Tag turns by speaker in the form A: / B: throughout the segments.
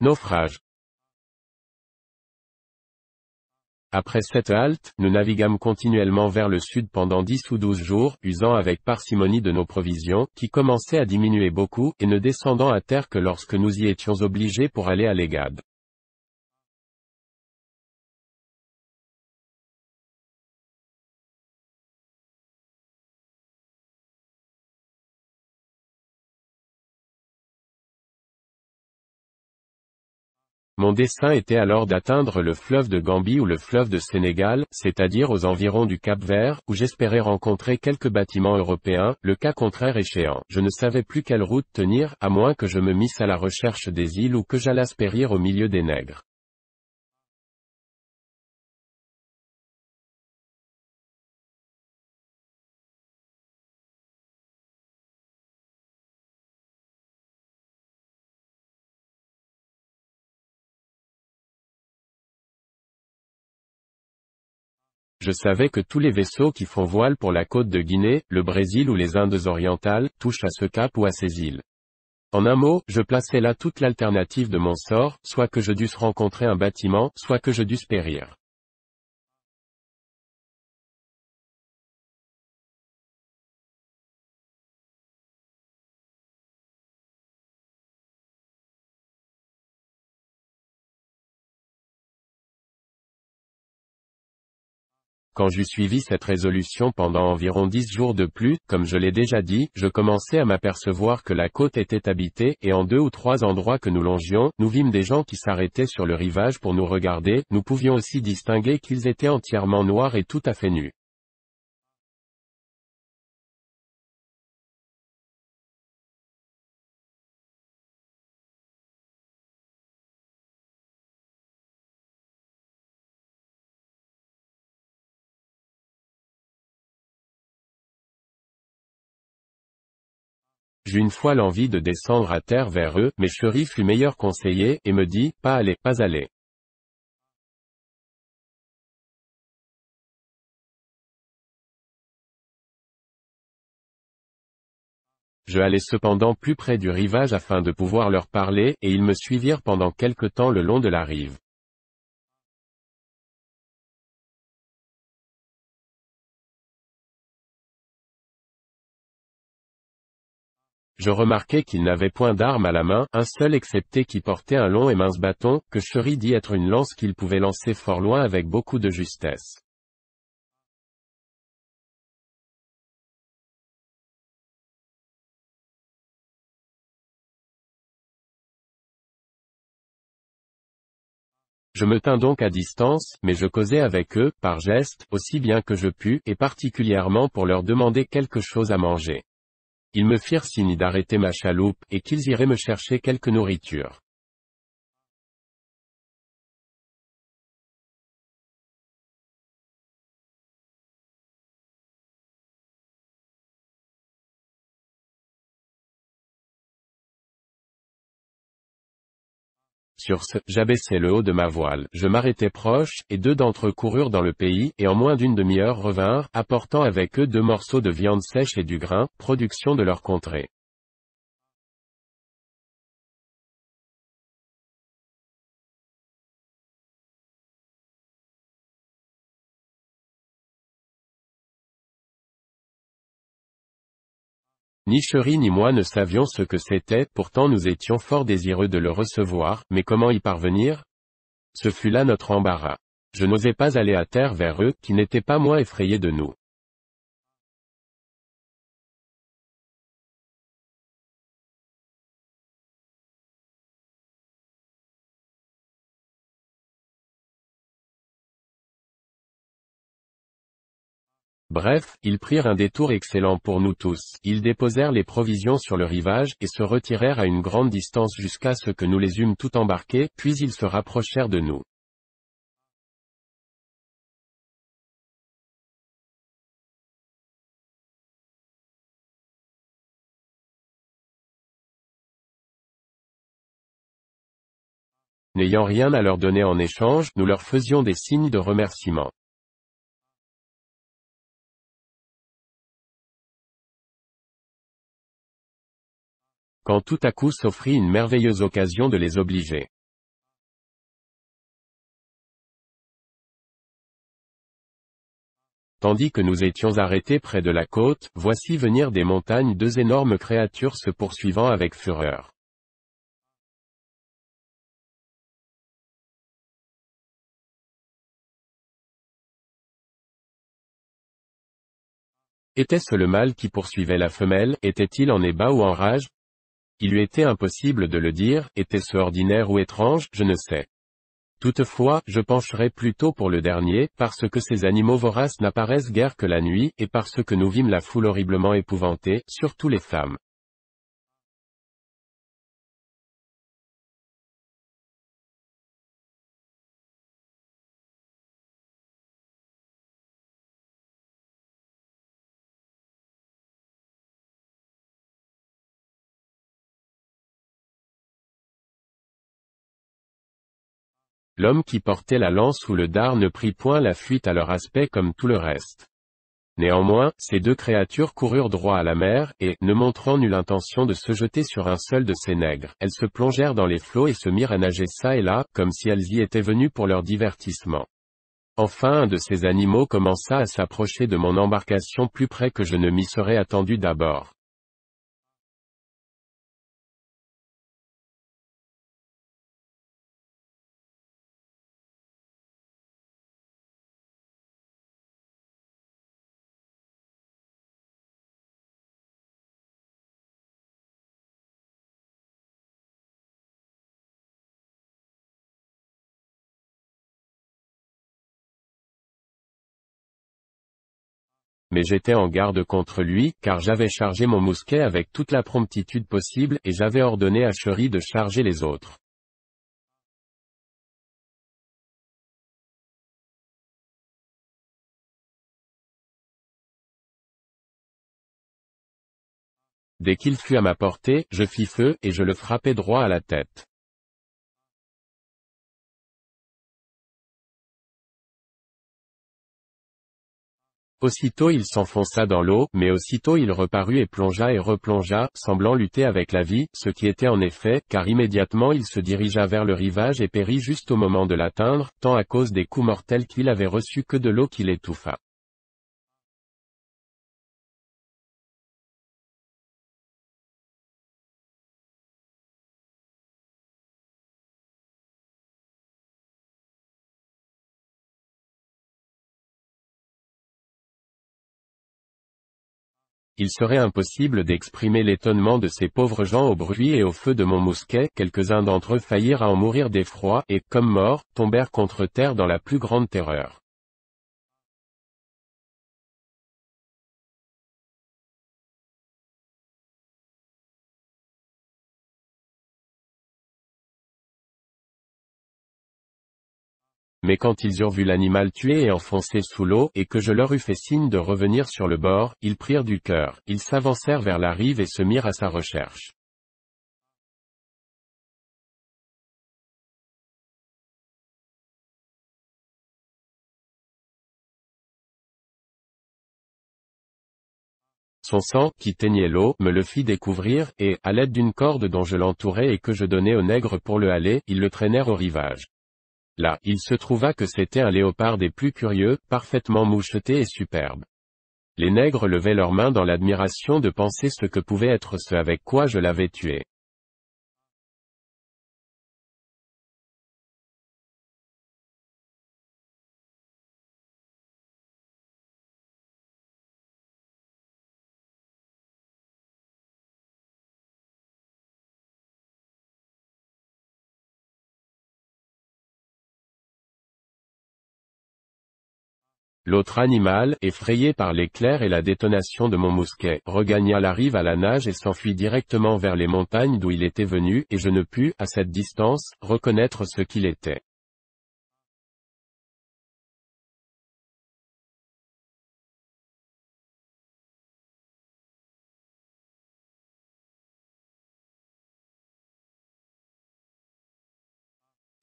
A: Naufrage. Après cette halte, nous naviguâmes continuellement vers le sud pendant 10 ou 12 jours, usant avec parcimonie de nos provisions, qui commençaient à diminuer beaucoup, et ne descendant à terre que lorsque nous y étions obligés pour aller à l'Égade. Mon dessein était alors d'atteindre le fleuve de Gambie ou le fleuve de Sénégal, c'est-à-dire aux environs du Cap-Vert, où j'espérais rencontrer quelques bâtiments européens, le cas contraire échéant. Je ne savais plus quelle route tenir, à moins que je me misse à la recherche des îles ou que j'allasse périr au milieu des nègres. Je savais que tous les vaisseaux qui font voile pour la côte de Guinée, le Brésil ou les Indes orientales, touchent à ce cap ou à ces îles. En un mot, je plaçais là toute l'alternative de mon sort, soit que je dusse rencontrer un bâtiment, soit que je dusse périr. Quand j'eus suivi cette résolution pendant environ 10 jours de plus, comme je l'ai déjà dit, je commençai à m'apercevoir que la côte était habitée, et en 2 ou 3 endroits que nous longions, nous vîmes des gens qui s'arrêtaient sur le rivage pour nous regarder, nous pouvions aussi distinguer qu'ils étaient entièrement noirs et tout à fait nus. J'eus une fois l'envie de descendre à terre vers eux, mais Chéri fut meilleur conseiller, et me dit, pas aller, pas aller. Je allai cependant plus près du rivage afin de pouvoir leur parler, et ils me suivirent pendant quelque temps le long de la rive. Je remarquai qu'ils n'avaient point d'armes à la main, un seul excepté qui portait un long et mince bâton, que Chéri dit être une lance qu'il pouvait lancer fort loin avec beaucoup de justesse. Je me tins donc à distance, mais je causai avec eux, par gestes, aussi bien que je pus, et particulièrement pour leur demander quelque chose à manger. Ils me firent signe d'arrêter ma chaloupe, et qu'ils iraient me chercher quelque nourriture. Sur ce, j'abaissai le haut de ma voile, je m'arrêtai proche, et 2 d'entre eux coururent dans le pays, et en moins d'une demi-heure revinrent, apportant avec eux 2 morceaux de viande sèche et du grain, production de leur contrée. Ni Chéri ni moi ne savions ce que c'était, pourtant nous étions fort désireux de le recevoir, mais comment y parvenir? Ce fut là notre embarras. Je n'osais pas aller à terre vers eux, qui n'étaient pas moins effrayés de nous. Bref, ils prirent un détour excellent pour nous tous. Ils déposèrent les provisions sur le rivage, et se retirèrent à une grande distance jusqu'à ce que nous les eûmes tout embarqués, puis ils se rapprochèrent de nous. N'ayant rien à leur donner en échange, nous leur faisions des signes de remerciement. Quand tout à coup s'offrit une merveilleuse occasion de les obliger. Tandis que nous étions arrêtés près de la côte, voici venir des montagnes deux énormes créatures se poursuivant avec fureur. Était-ce le mâle qui poursuivait la femelle, était-il en ébat ou en rage? Il lui était impossible de le dire, était-ce ordinaire ou étrange, je ne sais. Toutefois, je pencherai plutôt pour le dernier, parce que ces animaux voraces n'apparaissent guère que la nuit, et parce que nous vîmes la foule horriblement épouvantée, surtout les femmes. L'homme qui portait la lance ou le dard ne prit point la fuite à leur aspect comme tout le reste. Néanmoins, ces deux créatures coururent droit à la mer, et, ne montrant nulle intention de se jeter sur un seul de ces nègres, elles se plongèrent dans les flots et se mirent à nager çà et là, comme si elles y étaient venues pour leur divertissement. Enfin un de ces animaux commença à s'approcher de mon embarcation plus près que je ne m'y serais attendu d'abord. Mais j'étais en garde contre lui, car j'avais chargé mon mousquet avec toute la promptitude possible, et j'avais ordonné à Chéri de charger les autres. Dès qu'il fut à ma portée, je fis feu, et je le frappai droit à la tête. Aussitôt il s'enfonça dans l'eau, mais aussitôt il reparut et replongea, semblant lutter avec la vie, ce qui était en effet, car immédiatement il se dirigea vers le rivage et périt juste au moment de l'atteindre, tant à cause des coups mortels qu'il avait reçus que de l'eau qui l'étouffa. Il serait impossible d'exprimer l'étonnement de ces pauvres gens au bruit et au feu de mon mousquet, quelques-uns d'entre eux faillirent à en mourir d'effroi, et, comme morts, tombèrent contre terre dans la plus grande terreur. Mais quand ils eurent vu l'animal tué et enfoncé sous l'eau, et que je leur eus fait signe de revenir sur le bord, ils prirent du cœur, ils s'avancèrent vers la rive et se mirent à sa recherche. Son sang, qui teignait l'eau, me le fit découvrir, et, à l'aide d'une corde dont je l'entourais et que je donnai aux nègres pour le haler, ils le traînèrent au rivage. Là, il se trouva que c'était un léopard des plus curieux, parfaitement moucheté et superbe. Les nègres levaient leurs mains dans l'admiration de penser ce que pouvait être ce avec quoi je l'avais tué. L'autre animal, effrayé par l'éclair et la détonation de mon mousquet, regagna la rive à la nage et s'enfuit directement vers les montagnes d'où il était venu, et je ne pus, à cette distance, reconnaître ce qu'il était.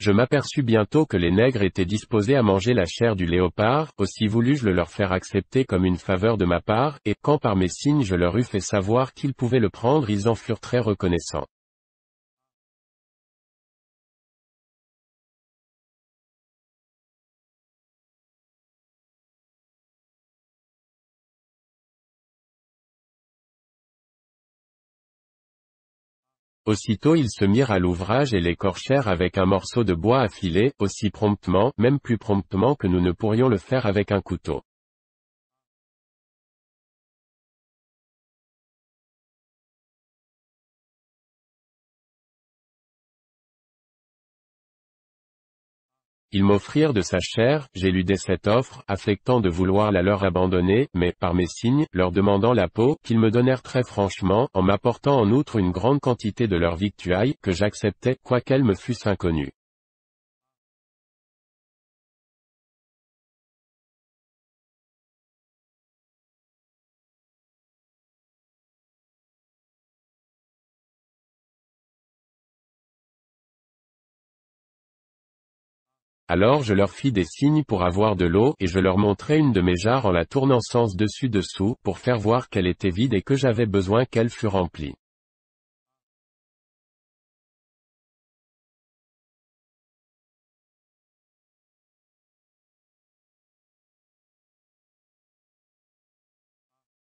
A: Je m'aperçus bientôt que les nègres étaient disposés à manger la chair du léopard, aussi voulus-je le leur faire accepter comme une faveur de ma part, et, quand par mes signes je leur eus fait savoir qu'ils pouvaient le prendre, ils en furent très reconnaissants. Aussitôt ils se mirent à l'ouvrage et l'écorchèrent avec un morceau de bois affilé, aussi promptement, même plus promptement que nous ne pourrions le faire avec un couteau. Ils m'offrirent de sa chair, j'éludai cette offre, affectant de vouloir la leur abandonner, mais, par mes signes, leur demandant la peau, qu'ils me donnèrent très franchement, en m'apportant en outre une grande quantité de leur victuailles, que j'acceptais, quoiqu'elles me fussent inconnues. Alors je leur fis des signes pour avoir de l'eau, et je leur montrai une de mes jarres en la tournant sens dessus-dessous, pour faire voir qu'elle était vide et que j'avais besoin qu'elle fût remplie.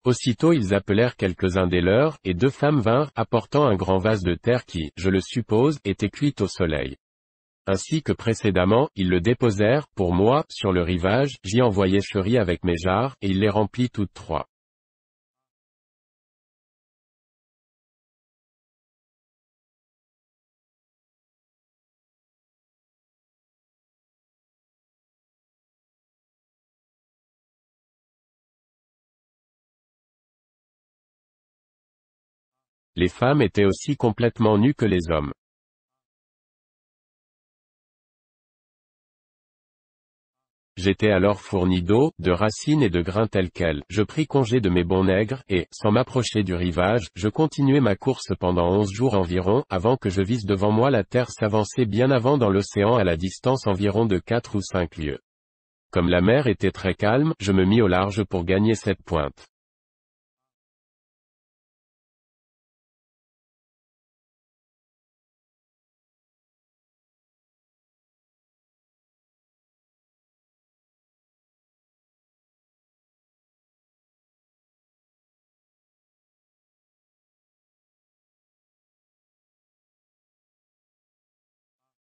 A: Aussitôt ils appelèrent quelques-uns des leurs, et 2 femmes vinrent, apportant un grand vase de terre qui, je le suppose, était cuite au soleil. Ainsi que précédemment, ils le déposèrent, pour moi, sur le rivage, j'y envoyai Chéri avec mes jarres, et il les remplit toutes 3. Les femmes étaient aussi complètement nues que les hommes. J'étais alors fourni d'eau, de racines et de grains tels quels. Je pris congé de mes bons nègres, et, sans m'approcher du rivage, je continuai ma course pendant 11 jours environ, avant que je visse devant moi la terre s'avancer bien avant dans l'océan à la distance environ de 4 ou 5 lieues. Comme la mer était très calme, je me mis au large pour gagner cette pointe.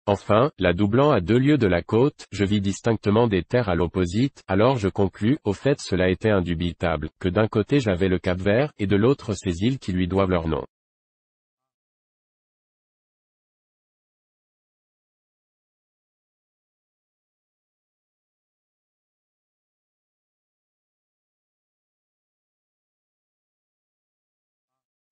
A: Enfin, la doublant à 2 lieues de la côte, je vis distinctement des terres à l'opposite, alors je conclus, au fait cela était indubitable, que d'un côté j'avais le Cap-Vert, et de l'autre ces îles qui lui doivent leur nom.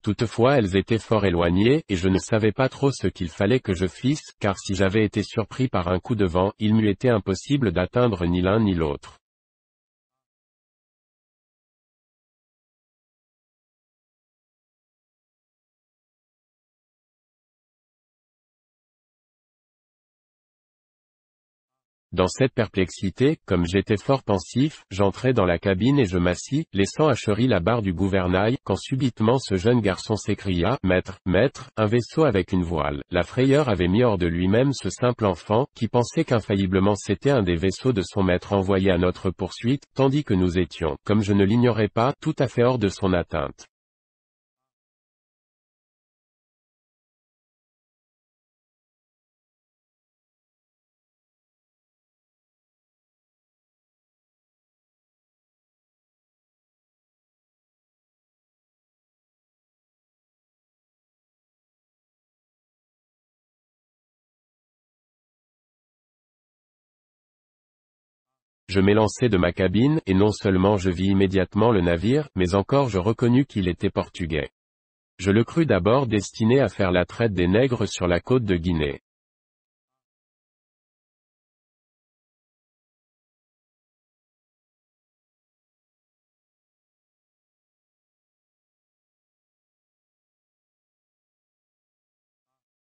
A: Toutefois elles étaient fort éloignées, et je ne savais pas trop ce qu'il fallait que je fisse, car si j'avais été surpris par un coup de vent, il m'eût été impossible d'atteindre ni l'un ni l'autre. Dans cette perplexité, comme j'étais fort pensif, j'entrai dans la cabine et je m'assis, laissant à Chéri la barre du gouvernail, quand subitement ce jeune garçon s'écria, Maître, maître, un vaisseau avec une voile. La frayeur avait mis hors de lui-même ce simple enfant, qui pensait qu'infailliblement c'était un des vaisseaux de son maître envoyé à notre poursuite, tandis que nous étions, comme je ne l'ignorais pas, tout à fait hors de son atteinte. Je m'élançai de ma cabine, et non seulement je vis immédiatement le navire, mais encore je reconnus qu'il était portugais. Je le crus d'abord destiné à faire la traite des nègres sur la côte de Guinée.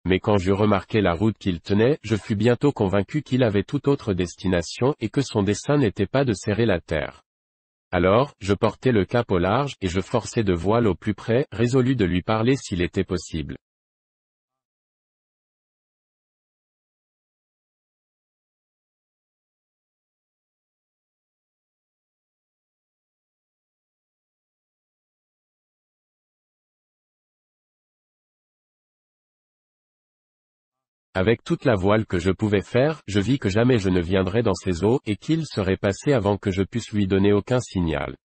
A: Mais quand j'eus remarqué la route qu'il tenait, je fus bientôt convaincu qu'il avait toute autre destination et que son dessein n'était pas de serrer la terre. Alors, je portai le cap au large, et je forçai de voile au plus près, résolu de lui parler s'il était possible. Avec toute la voile que je pouvais faire, je vis que jamais je ne viendrais dans ces eaux, et qu'il serait passé avant que je pusse lui donner aucun signal.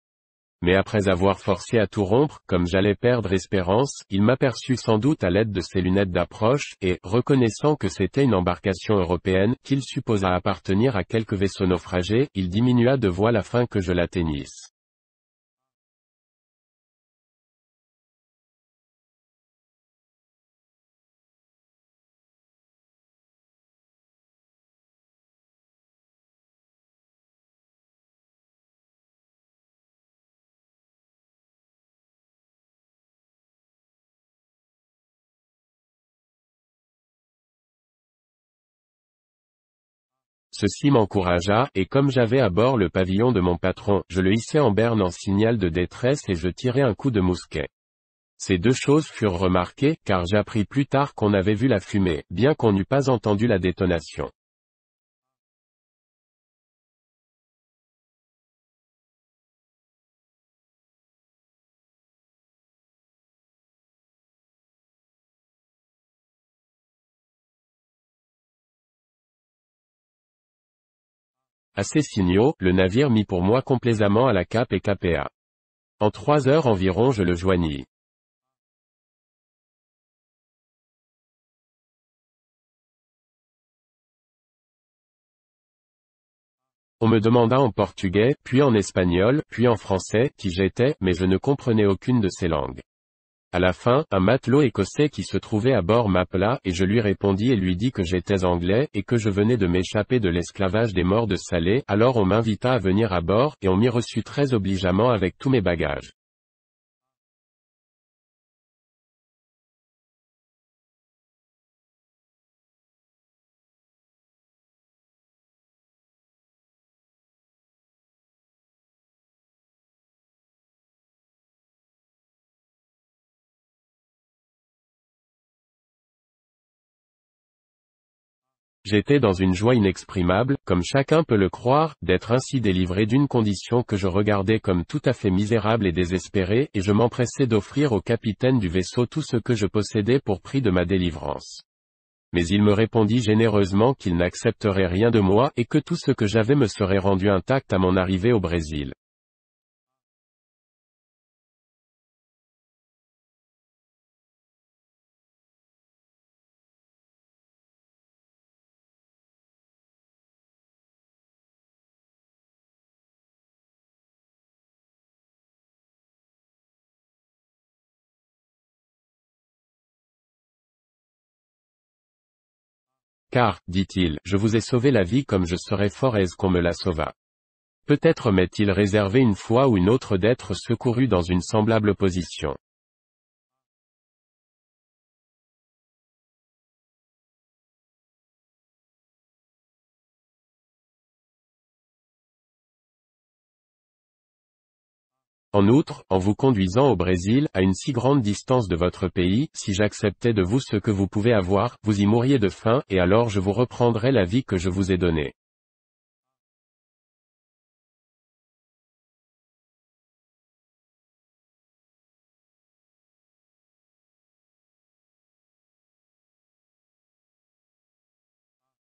A: Mais après avoir forcé à tout rompre, comme j'allais perdre espérance, il m'aperçut sans doute à l'aide de ses lunettes d'approche, et, reconnaissant que c'était une embarcation européenne, qu'il supposa appartenir à quelque vaisseau naufragé, il diminua de voile afin que je l'atteignisse. Ceci m'encouragea, et comme j'avais à bord le pavillon de mon patron, je le hissai en berne en signal de détresse et je tirai un coup de mousquet. Ces deux choses furent remarquées, car j'appris plus tard qu'on avait vu la fumée, bien qu'on n'eût pas entendu la détonation. À ces signaux, le navire mit pour moi complaisamment à la cape et capéa. En 3 heures environ je le joignis. On me demanda en portugais, puis en espagnol, puis en français, qui j'étais, mais je ne comprenais aucune de ces langues. À la fin, un matelot écossais qui se trouvait à bord m'appela, et je lui répondis et lui dis que j'étais anglais, et que je venais de m'échapper de l'esclavage des morts de Salé. Alors on m'invita à venir à bord, et on m'y reçut très obligeamment avec tous mes bagages. J'étais dans une joie inexprimable, comme chacun peut le croire, d'être ainsi délivré d'une condition que je regardais comme tout à fait misérable et désespérée, et je m'empressai d'offrir au capitaine du vaisseau tout ce que je possédais pour prix de ma délivrance. Mais il me répondit généreusement qu'il n'accepterait rien de moi, et que tout ce que j'avais me serait rendu intact à mon arrivée au Brésil. Car, dit-il, je vous ai sauvé la vie comme je serais fort aise qu'on me la sauvât. Peut-être m'est-il réservé une fois ou une autre d'être secouru dans une semblable position. En outre, en vous conduisant au Brésil, à une si grande distance de votre pays, si j'acceptais de vous ce que vous pouvez avoir, vous y mourriez de faim, et alors je vous reprendrais la vie que je vous ai donnée.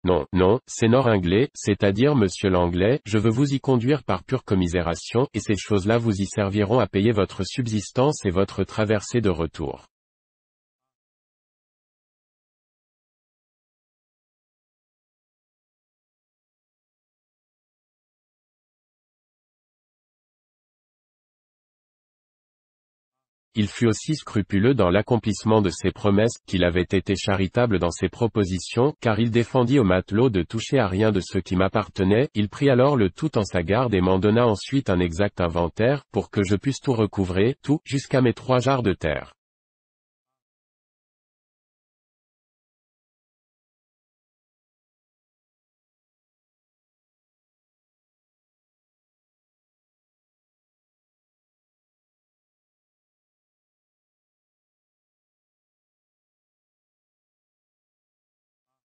A: Non, non, Sénor Anglais, c'est-à-dire monsieur l'Anglais, je veux vous y conduire par pure commisération, et ces choses-là vous y serviront à payer votre subsistance et votre traversée de retour. Il fut aussi scrupuleux dans l'accomplissement de ses promesses, qu'il avait été charitable dans ses propositions, car il défendit au matelot de toucher à rien de ce qui m'appartenait, il prit alors le tout en sa garde et m'en donna ensuite un exact inventaire, pour que je puisse tout recouvrer, tout, jusqu'à mes 3 jarres de terre.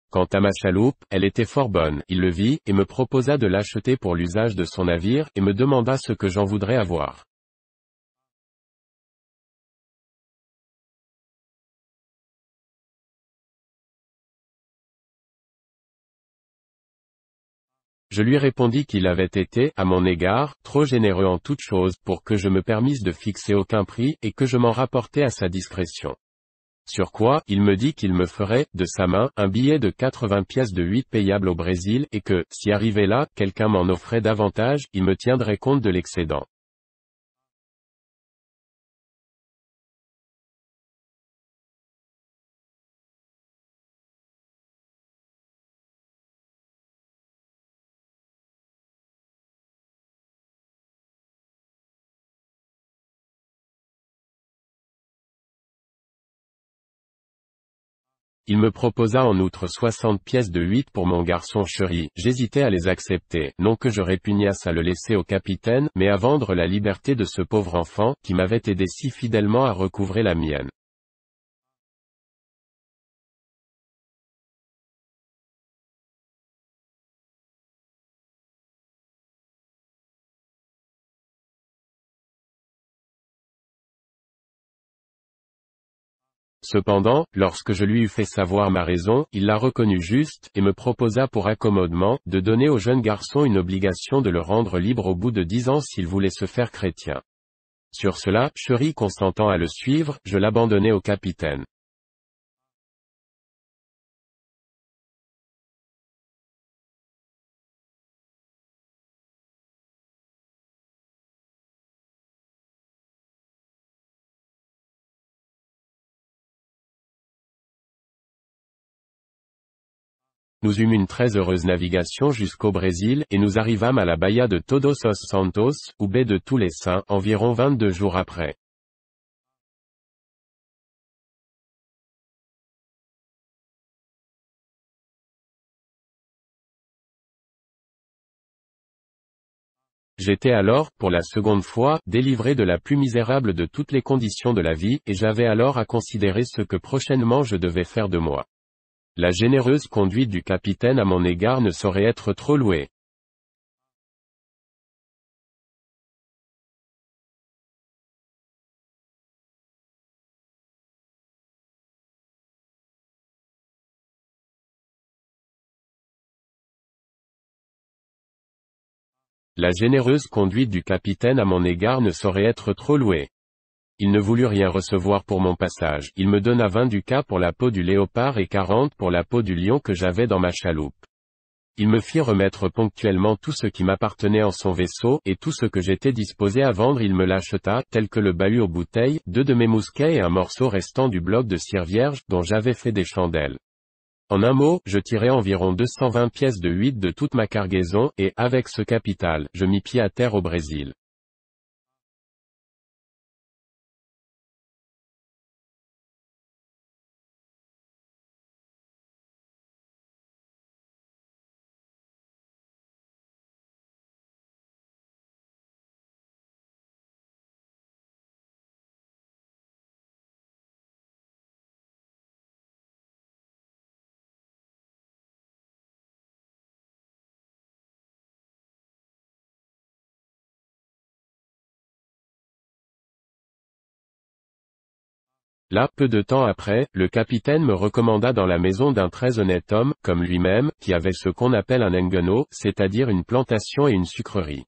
A: Quant à ma chaloupe, elle était fort bonne, il le vit, et me proposa de l'acheter pour l'usage de son navire, et me demanda ce que j'en voudrais avoir. Je lui répondis qu'il avait été, à mon égard, trop généreux en toutes choses pour que je me permisse de fixer aucun prix et que je m'en rapportais à sa discrétion. Sur quoi, il me dit qu'il me ferait, de sa main, un billet de 80 pièces de 8 payable au Brésil et que, si arrivé là, quelqu'un m'en offrait davantage, il me tiendrait compte de l'excédent. Il me proposa en outre 60 pièces de 8 pour mon garçon chéri, j'hésitais à les accepter, non que je répugnasse à le laisser au capitaine, mais à vendre la liberté de ce pauvre enfant, qui m'avait aidé si fidèlement à recouvrer la mienne. Cependant, lorsque je lui eus fait savoir ma raison, il la reconnut juste, et me proposa pour accommodement, de donner au jeune garçon une obligation de le rendre libre au bout de 10 ans s'il voulait se faire chrétien. Sur cela, Chéri consentant à le suivre, je l'abandonnai au capitaine. Nous eûmes une très heureuse navigation jusqu'au Brésil, et nous arrivâmes à la Baía de Todos os Santos, ou baie de tous les saints, environ 22 jours après. J'étais alors, pour la seconde fois, délivré de la plus misérable de toutes les conditions de la vie, et j'avais alors à considérer ce que prochainement je devais faire de moi. La généreuse conduite du capitaine à mon égard ne saurait être trop louée. La généreuse conduite du capitaine à mon égard ne saurait être trop louée. Il ne voulut rien recevoir pour mon passage. Il me donna 20 ducats pour la peau du léopard et 40 pour la peau du lion que j'avais dans ma chaloupe. Il me fit remettre ponctuellement tout ce qui m'appartenait en son vaisseau, et tout ce que j'étais disposé à vendre il me l'acheta, tel que le bahut aux bouteilles, 2 de mes mousquets et un morceau restant du bloc de cire vierge, dont j'avais fait des chandelles. En un mot, je tirai environ 220 pièces de 8 de toute ma cargaison, et, avec ce capital, je mis pied à terre au Brésil. Là, peu de temps après, le capitaine me recommanda dans la maison d'un très honnête homme, comme lui-même, qui avait ce qu'on appelle un engano, c'est-à-dire une plantation et une sucrerie.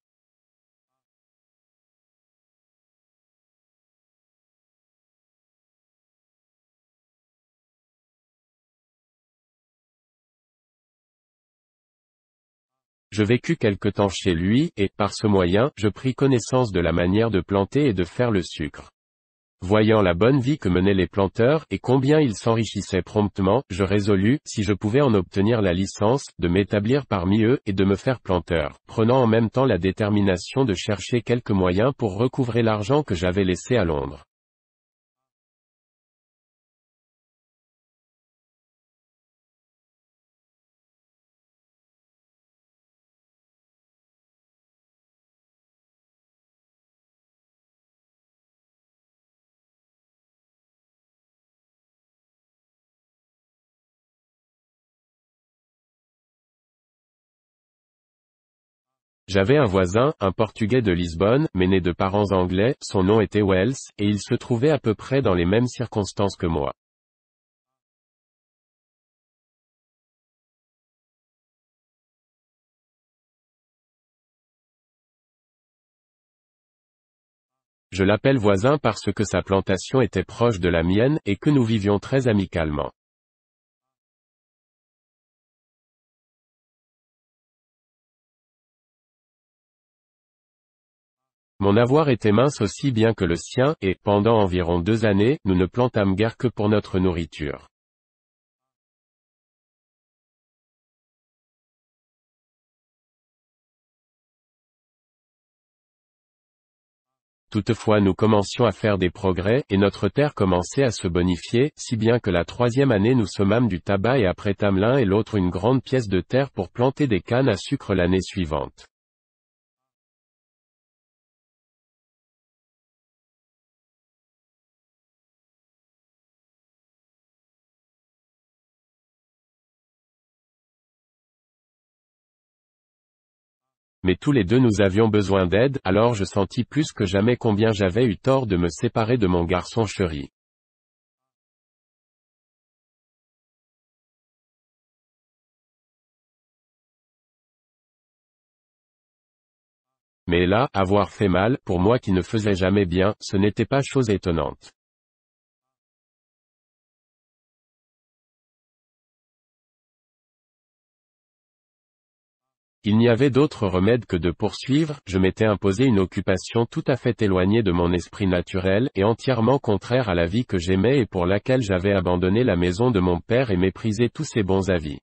A: Je vécus quelque temps chez lui, et, par ce moyen, je pris connaissance de la manière de planter et de faire le sucre. Voyant la bonne vie que menaient les planteurs, et combien ils s'enrichissaient promptement, je résolus, si je pouvais en obtenir la licence, de m'établir parmi eux, et de me faire planteur, prenant en même temps la détermination de chercher quelques moyens pour recouvrer l'argent que j'avais laissé à Londres. J'avais un voisin, un Portugais de Lisbonne, mais né de parents anglais, son nom était Wells, et il se trouvait à peu près dans les mêmes circonstances que moi. Je l'appelle voisin parce que sa plantation était proche de la mienne et que nous vivions très amicalement. Mon avoir était mince aussi bien que le sien, et, pendant environ 2 années, nous ne plantâmes guère que pour notre nourriture. Toutefois nous commencions à faire des progrès, et notre terre commençait à se bonifier, si bien que la 3e année nous semâmes du tabac et apprêtâmes l'un et l'autre une grande pièce de terre pour planter des cannes à sucre l'année suivante. Mais tous les deux nous avions besoin d'aide, alors je sentis plus que jamais combien j'avais eu tort de me séparer de mon garçon chéri. Mais là, avoir fait mal, pour moi qui ne faisais jamais bien, ce n'était pas chose étonnante. Il n'y avait d'autre remède que de poursuivre, je m'étais imposé une occupation tout à fait éloignée de mon esprit naturel, et entièrement contraire à la vie que j'aimais et pour laquelle j'avais abandonné la maison de mon père et méprisé tous ses bons avis.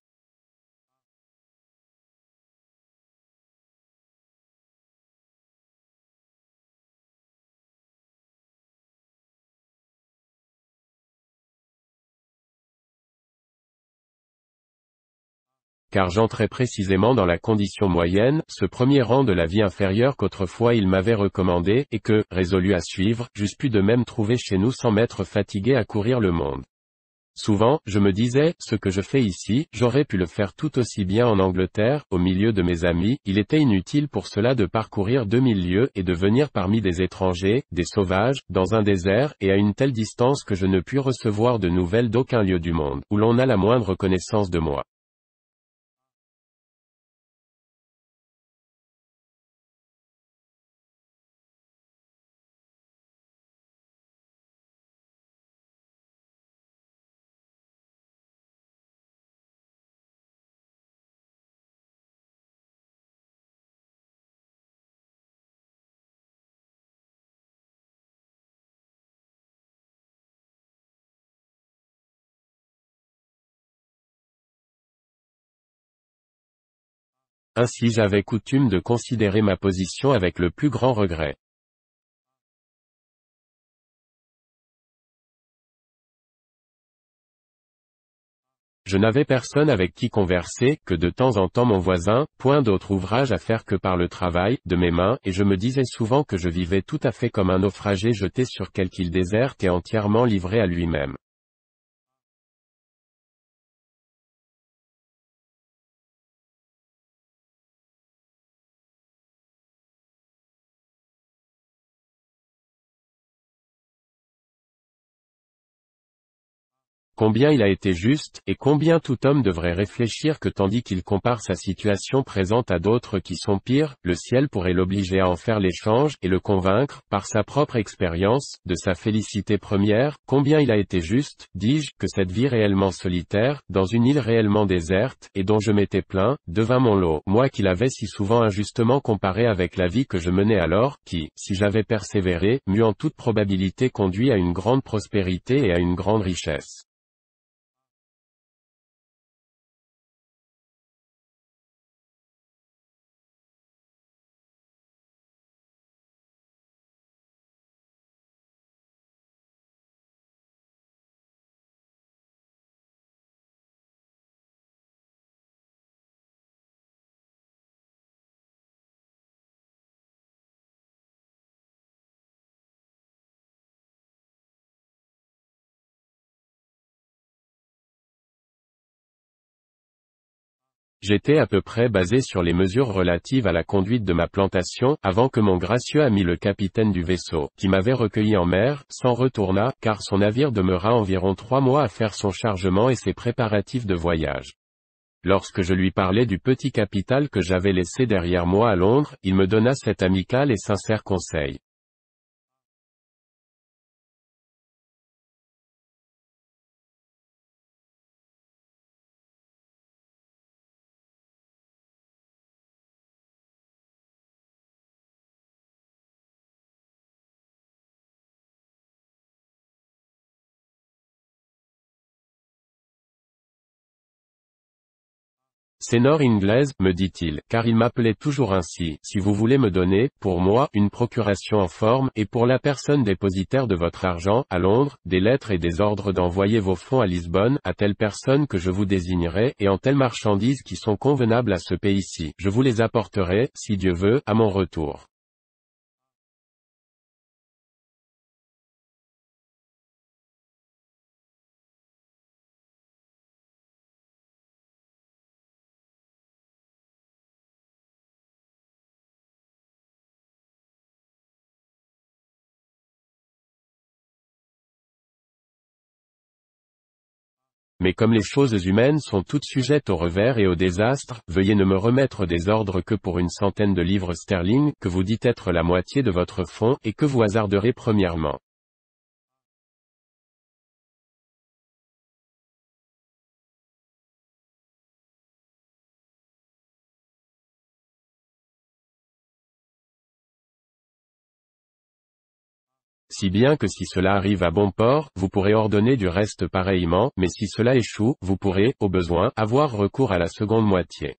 A: Car j'entrais précisément dans la condition moyenne, ce premier rang de la vie inférieure qu'autrefois il m'avait recommandé, et que, résolu à suivre, j'eusse pu de même trouver chez nous sans m'être fatigué à courir le monde. Souvent, je me disais, ce que je fais ici, j'aurais pu le faire tout aussi bien en Angleterre, au milieu de mes amis, il était inutile pour cela de parcourir 2000 lieues et de venir parmi des étrangers, des sauvages, dans un désert, et à une telle distance que je ne puis recevoir de nouvelles d'aucun lieu du monde, où l'on a la moindre connaissance de moi. Ainsi j'avais coutume de considérer ma position avec le plus grand regret. Je n'avais personne avec qui converser, que de temps en temps mon voisin, point d'autre ouvrage à faire que par le travail, de mes mains, et je me disais souvent que je vivais tout à fait comme un naufragé jeté sur quelque île déserte et entièrement livré à lui-même. Combien il a été juste, et combien tout homme devrait réfléchir que tandis qu'il compare sa situation présente à d'autres qui sont pires, le ciel pourrait l'obliger à en faire l'échange, et le convaincre, par sa propre expérience, de sa félicité première, combien il a été juste, dis-je, que cette vie réellement solitaire, dans une île réellement déserte, et dont je m'étais plaint, devint mon lot, moi qui l'avais si souvent injustement comparé avec la vie que je menais alors, qui, si j'avais persévéré, m'eût en toute probabilité conduit à une grande prospérité et à une grande richesse. J'étais à peu près basé sur les mesures relatives à la conduite de ma plantation, avant que mon gracieux ami le capitaine du vaisseau, qui m'avait recueilli en mer, s'en retourna, car son navire demeura environ 3 mois à faire son chargement et ses préparatifs de voyage. Lorsque je lui parlais du petit capital que j'avais laissé derrière moi à Londres, il me donna cet amical et sincère conseil. Sénor Ingles, me dit-il, car il m'appelait toujours ainsi, si vous voulez me donner, pour moi, une procuration en forme, et pour la personne dépositaire de votre argent, à Londres, des lettres et des ordres d'envoyer vos fonds à Lisbonne, à telle personne que je vous désignerai, et en telles marchandises qui sont convenables à ce pays-ci, je vous les apporterai, si Dieu veut, à mon retour. Mais comme les choses humaines sont toutes sujettes au revers et au désastre, veuillez ne me remettre des ordres que pour une centaine de livres sterling, que vous dites être la moitié de votre fonds, et que vous hasarderez premièrement. Si bien que si cela arrive à bon port, vous pourrez ordonner du reste pareillement, mais si cela échoue, vous pourrez, au besoin, avoir recours à la seconde moitié.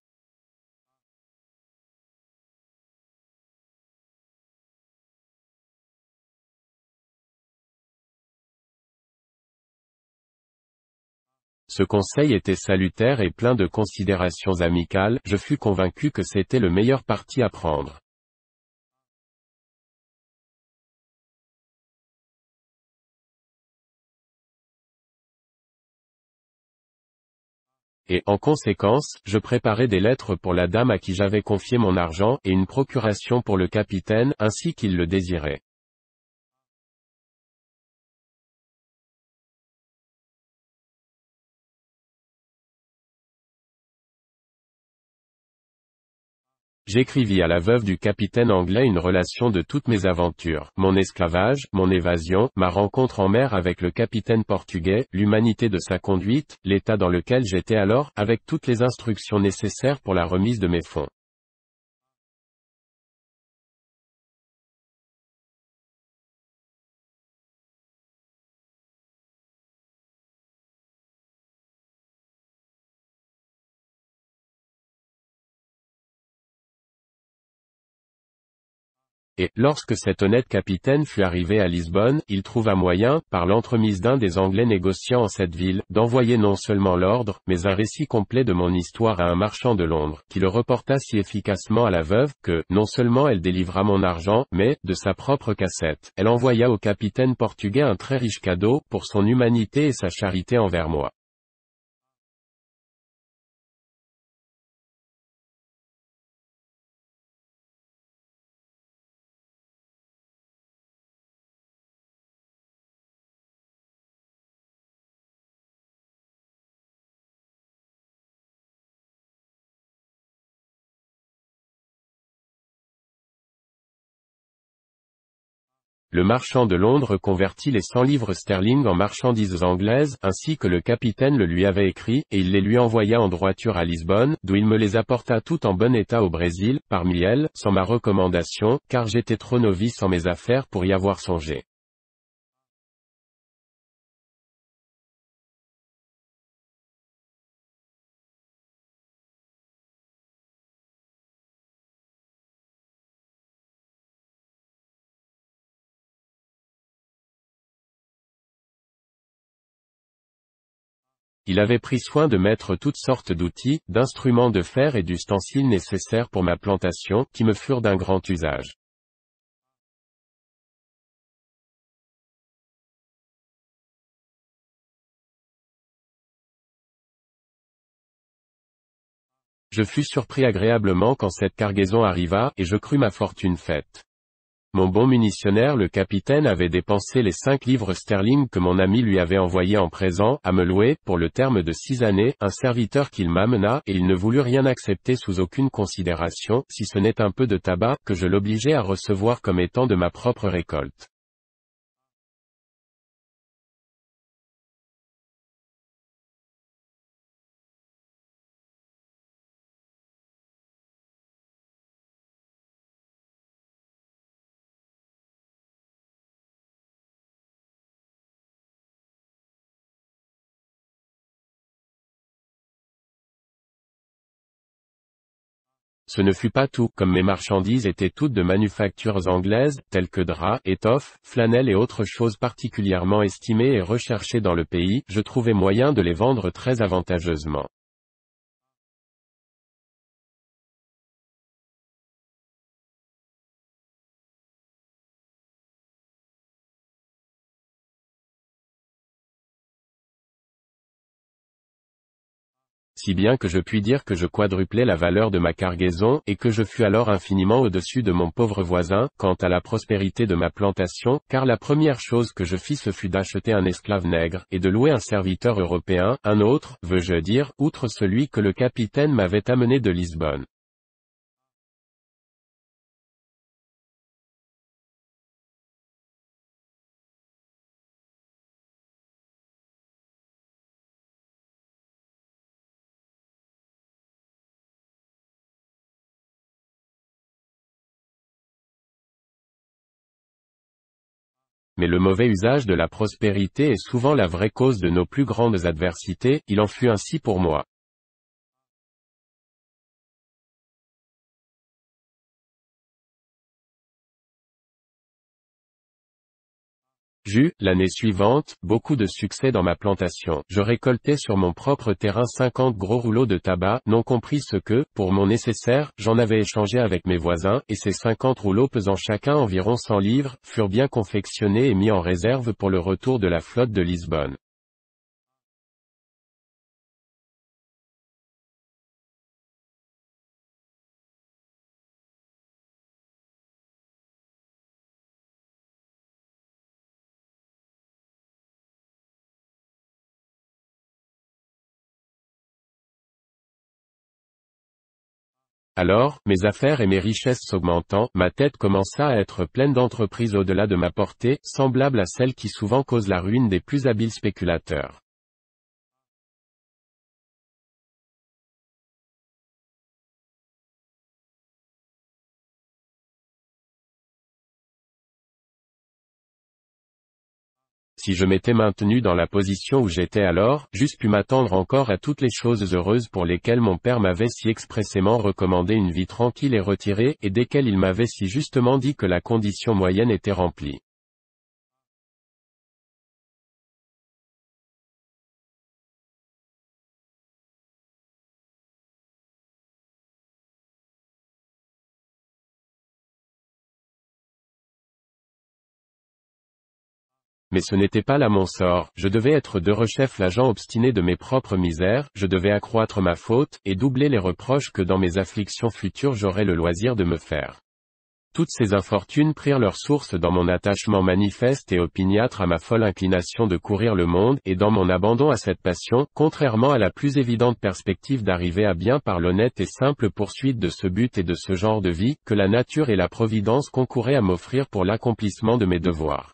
A: Ce conseil était salutaire et plein de considérations amicales, je fus convaincu que c'était le meilleur parti à prendre. Et, en conséquence, je préparai des lettres pour la dame à qui j'avais confié mon argent, et une procuration pour le capitaine, ainsi qu'il le désirait. J'écrivis à la veuve du capitaine anglais une relation de toutes mes aventures, mon esclavage, mon évasion, ma rencontre en mer avec le capitaine portugais, l'humanité de sa conduite, l'état dans lequel j'étais alors, avec toutes les instructions nécessaires pour la remise de mes fonds. Et, lorsque cet honnête capitaine fut arrivé à Lisbonne, il trouva moyen, par l'entremise d'un des Anglais négociants en cette ville, d'envoyer non seulement l'ordre, mais un récit complet de mon histoire à un marchand de Londres, qui le reporta si efficacement à la veuve, que, non seulement elle délivra mon argent, mais, de sa propre cassette, elle envoya au capitaine portugais un très riche cadeau, pour son humanité et sa charité envers moi. Le marchand de Londres convertit les 100 livres sterling en marchandises anglaises, ainsi que le capitaine le lui avait écrit, et il les lui envoya en droiture à Lisbonne, d'où il me les apporta tout en bon état au Brésil, parmi elles, sans ma recommandation, car j'étais trop novice en mes affaires pour y avoir songé. Il avait pris soin de mettre toutes sortes d'outils, d'instruments de fer et d'ustensiles nécessaires pour ma plantation, qui me furent d'un grand usage. Je fus surpris agréablement quand cette cargaison arriva, et je crus ma fortune faite. Mon bon munitionnaire le capitaine avait dépensé les 5 livres sterling que mon ami lui avait envoyés en présent, à me louer, pour le terme de 6 années, un serviteur qu'il m'amena, et il ne voulut rien accepter sous aucune considération, si ce n'est un peu de tabac, que je l'obligeai à recevoir comme étant de ma propre récolte. Ce ne fut pas tout, comme mes marchandises étaient toutes de manufactures anglaises, telles que draps, étoffes, flanelles et autres choses particulièrement estimées et recherchées dans le pays, je trouvais moyen de les vendre très avantageusement. Si bien que je puis dire que je quadruplais la valeur de ma cargaison, et que je fus alors infiniment au-dessus de mon pauvre voisin, quant à la prospérité de ma plantation, car la première chose que je fis ce fut d'acheter un esclave nègre, et de louer un serviteur européen, un autre, veux-je dire, outre celui que le capitaine m'avait amené de Lisbonne. Mais le mauvais usage de la prospérité est souvent la vraie cause de nos plus grandes adversités, il en fut ainsi pour moi. J'eus, l'année suivante, beaucoup de succès dans ma plantation. Je récoltais sur mon propre terrain 50 gros rouleaux de tabac, non compris ce que, pour mon nécessaire, j'en avais échangé avec mes voisins, et ces 50 rouleaux pesant chacun environ 100 livres, furent bien confectionnés et mis en réserve pour le retour de la flotte de Lisbonne. Alors, mes affaires et mes richesses s'augmentant, ma tête commença à être pleine d'entreprises au-delà de ma portée, semblables à celles qui souvent causent la ruine des plus habiles spéculateurs. Si je m'étais maintenu dans la position où j'étais alors, j'eusse pu m'attendre encore à toutes les choses heureuses pour lesquelles mon père m'avait si expressément recommandé une vie tranquille et retirée, et desquelles il m'avait si justement dit que la condition moyenne était remplie. Mais ce n'était pas là mon sort, je devais être de rechef l'agent obstiné de mes propres misères, je devais accroître ma faute, et doubler les reproches que dans mes afflictions futures j'aurais le loisir de me faire. Toutes ces infortunes prirent leur source dans mon attachement manifeste et opiniâtre à ma folle inclination de courir le monde, et dans mon abandon à cette passion, contrairement à la plus évidente perspective d'arriver à bien par l'honnête et simple poursuite de ce but et de ce genre de vie, que la nature et la providence concouraient à m'offrir pour l'accomplissement de mes devoirs.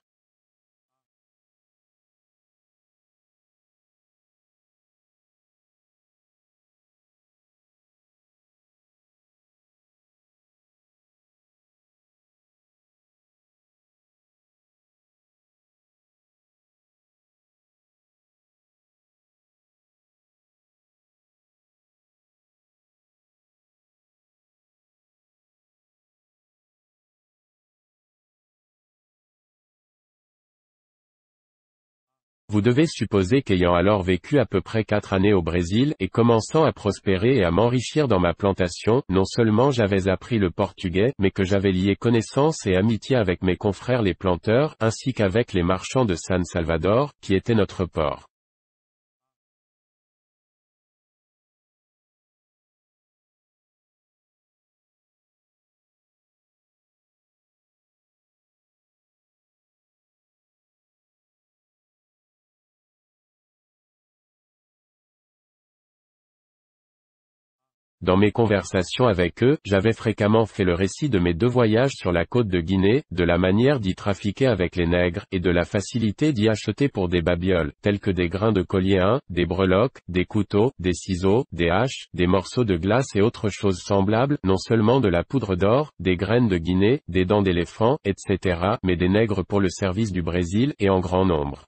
A: Vous devez supposer qu'ayant alors vécu à peu près 4 années au Brésil, et commençant à prospérer et à m'enrichir dans ma plantation, non seulement j'avais appris le portugais, mais que j'avais lié connaissance et amitié avec mes confrères les planteurs, ainsi qu'avec les marchands de San Salvador, qui étaient notre port. Dans mes conversations avec eux, j'avais fréquemment fait le récit de mes 2 voyages sur la côte de Guinée, de la manière d'y trafiquer avec les nègres, et de la facilité d'y acheter pour des babioles, tels que des grains de collier, des breloques, des couteaux, des ciseaux, des haches, des morceaux de glace et autres choses semblables, non seulement de la poudre d'or, des graines de Guinée, des dents d'éléphant, etc., mais des nègres pour le service du Brésil, et en grand nombre.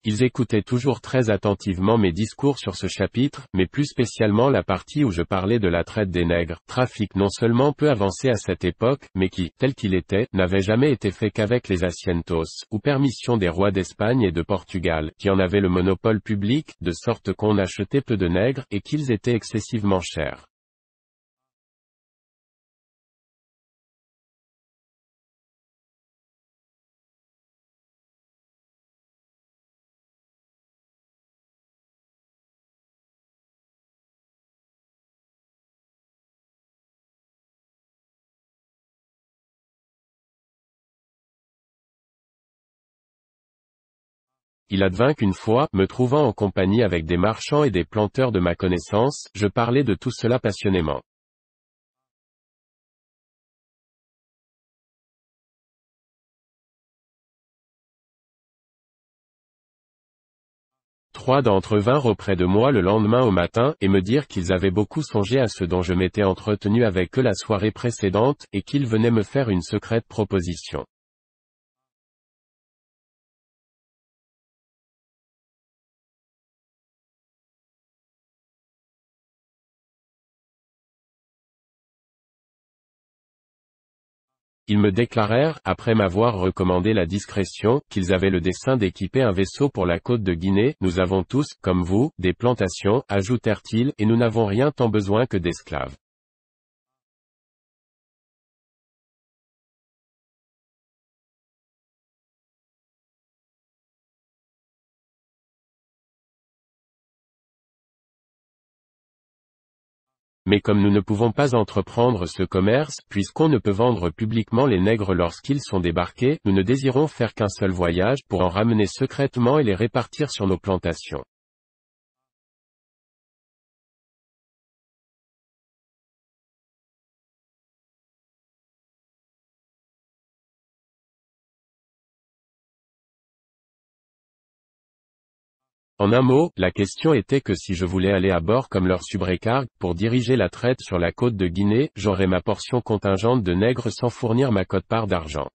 A: Ils écoutaient toujours très attentivement mes discours sur ce chapitre, mais plus spécialement la partie où je parlais de la traite des nègres, trafic non seulement peu avancé à cette époque, mais qui, tel qu'il était, n'avait jamais été fait qu'avec les asientos, ou permission des rois d'Espagne et de Portugal, qui en avaient le monopole public, de sorte qu'on achetait peu de nègres, et qu'ils étaient excessivement chers. Il advint qu'une fois, me trouvant en compagnie avec des marchands et des planteurs de ma connaissance, je parlais de tout cela passionnément. 3 d'entre eux vinrent auprès de moi le lendemain au matin, et me dirent qu'ils avaient beaucoup songé à ce dont je m'étais entretenu avec eux la soirée précédente, et qu'ils venaient me faire une secrète proposition. Ils me déclarèrent, après m'avoir recommandé la discrétion, qu'ils avaient le dessein d'équiper un vaisseau pour la côte de Guinée. Nous avons tous, comme vous, des plantations, ajoutèrent-ils, et nous n'avons rien tant besoin que d'esclaves. Mais comme nous ne pouvons pas entreprendre ce commerce, puisqu'on ne peut vendre publiquement les nègres lorsqu'ils sont débarqués, nous ne désirons faire qu'un seul voyage, pour en ramener secrètement et les répartir sur nos plantations. En un mot, la question était que si je voulais aller à bord comme leur subrécargue, pour diriger la traite sur la côte de Guinée, j'aurais ma portion contingente de nègres sans fournir ma quote-part d'argent.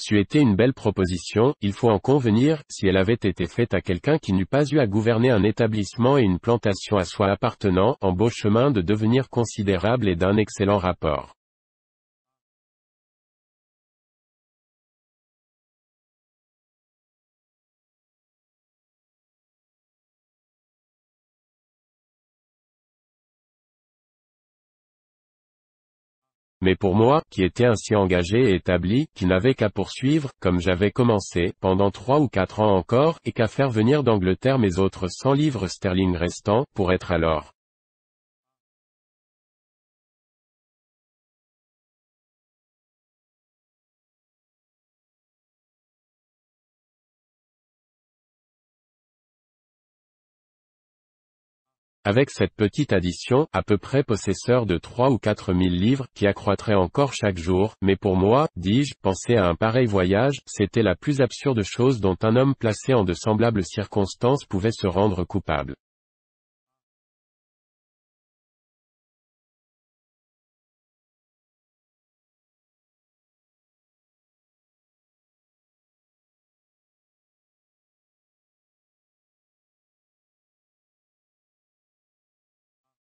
A: C'eût été une belle proposition, il faut en convenir, si elle avait été faite à quelqu'un qui n'eût pas eu à gouverner un établissement et une plantation à soi appartenant, en beau chemin de devenir considérable et d'un excellent rapport. Mais pour moi, qui étais ainsi engagé et établi, qui n'avais qu'à poursuivre, comme j'avais commencé, pendant 3 ou 4 ans encore, et qu'à faire venir d'Angleterre mes autres 100 livres sterling restants, pour être alors avec cette petite addition, à peu près possesseur de 3 ou 4 000 livres, qui accroîtrait encore chaque jour, mais pour moi, dis-je, penser à un pareil voyage, c'était la plus absurde chose dont un homme placé en de semblables circonstances pouvait se rendre coupable.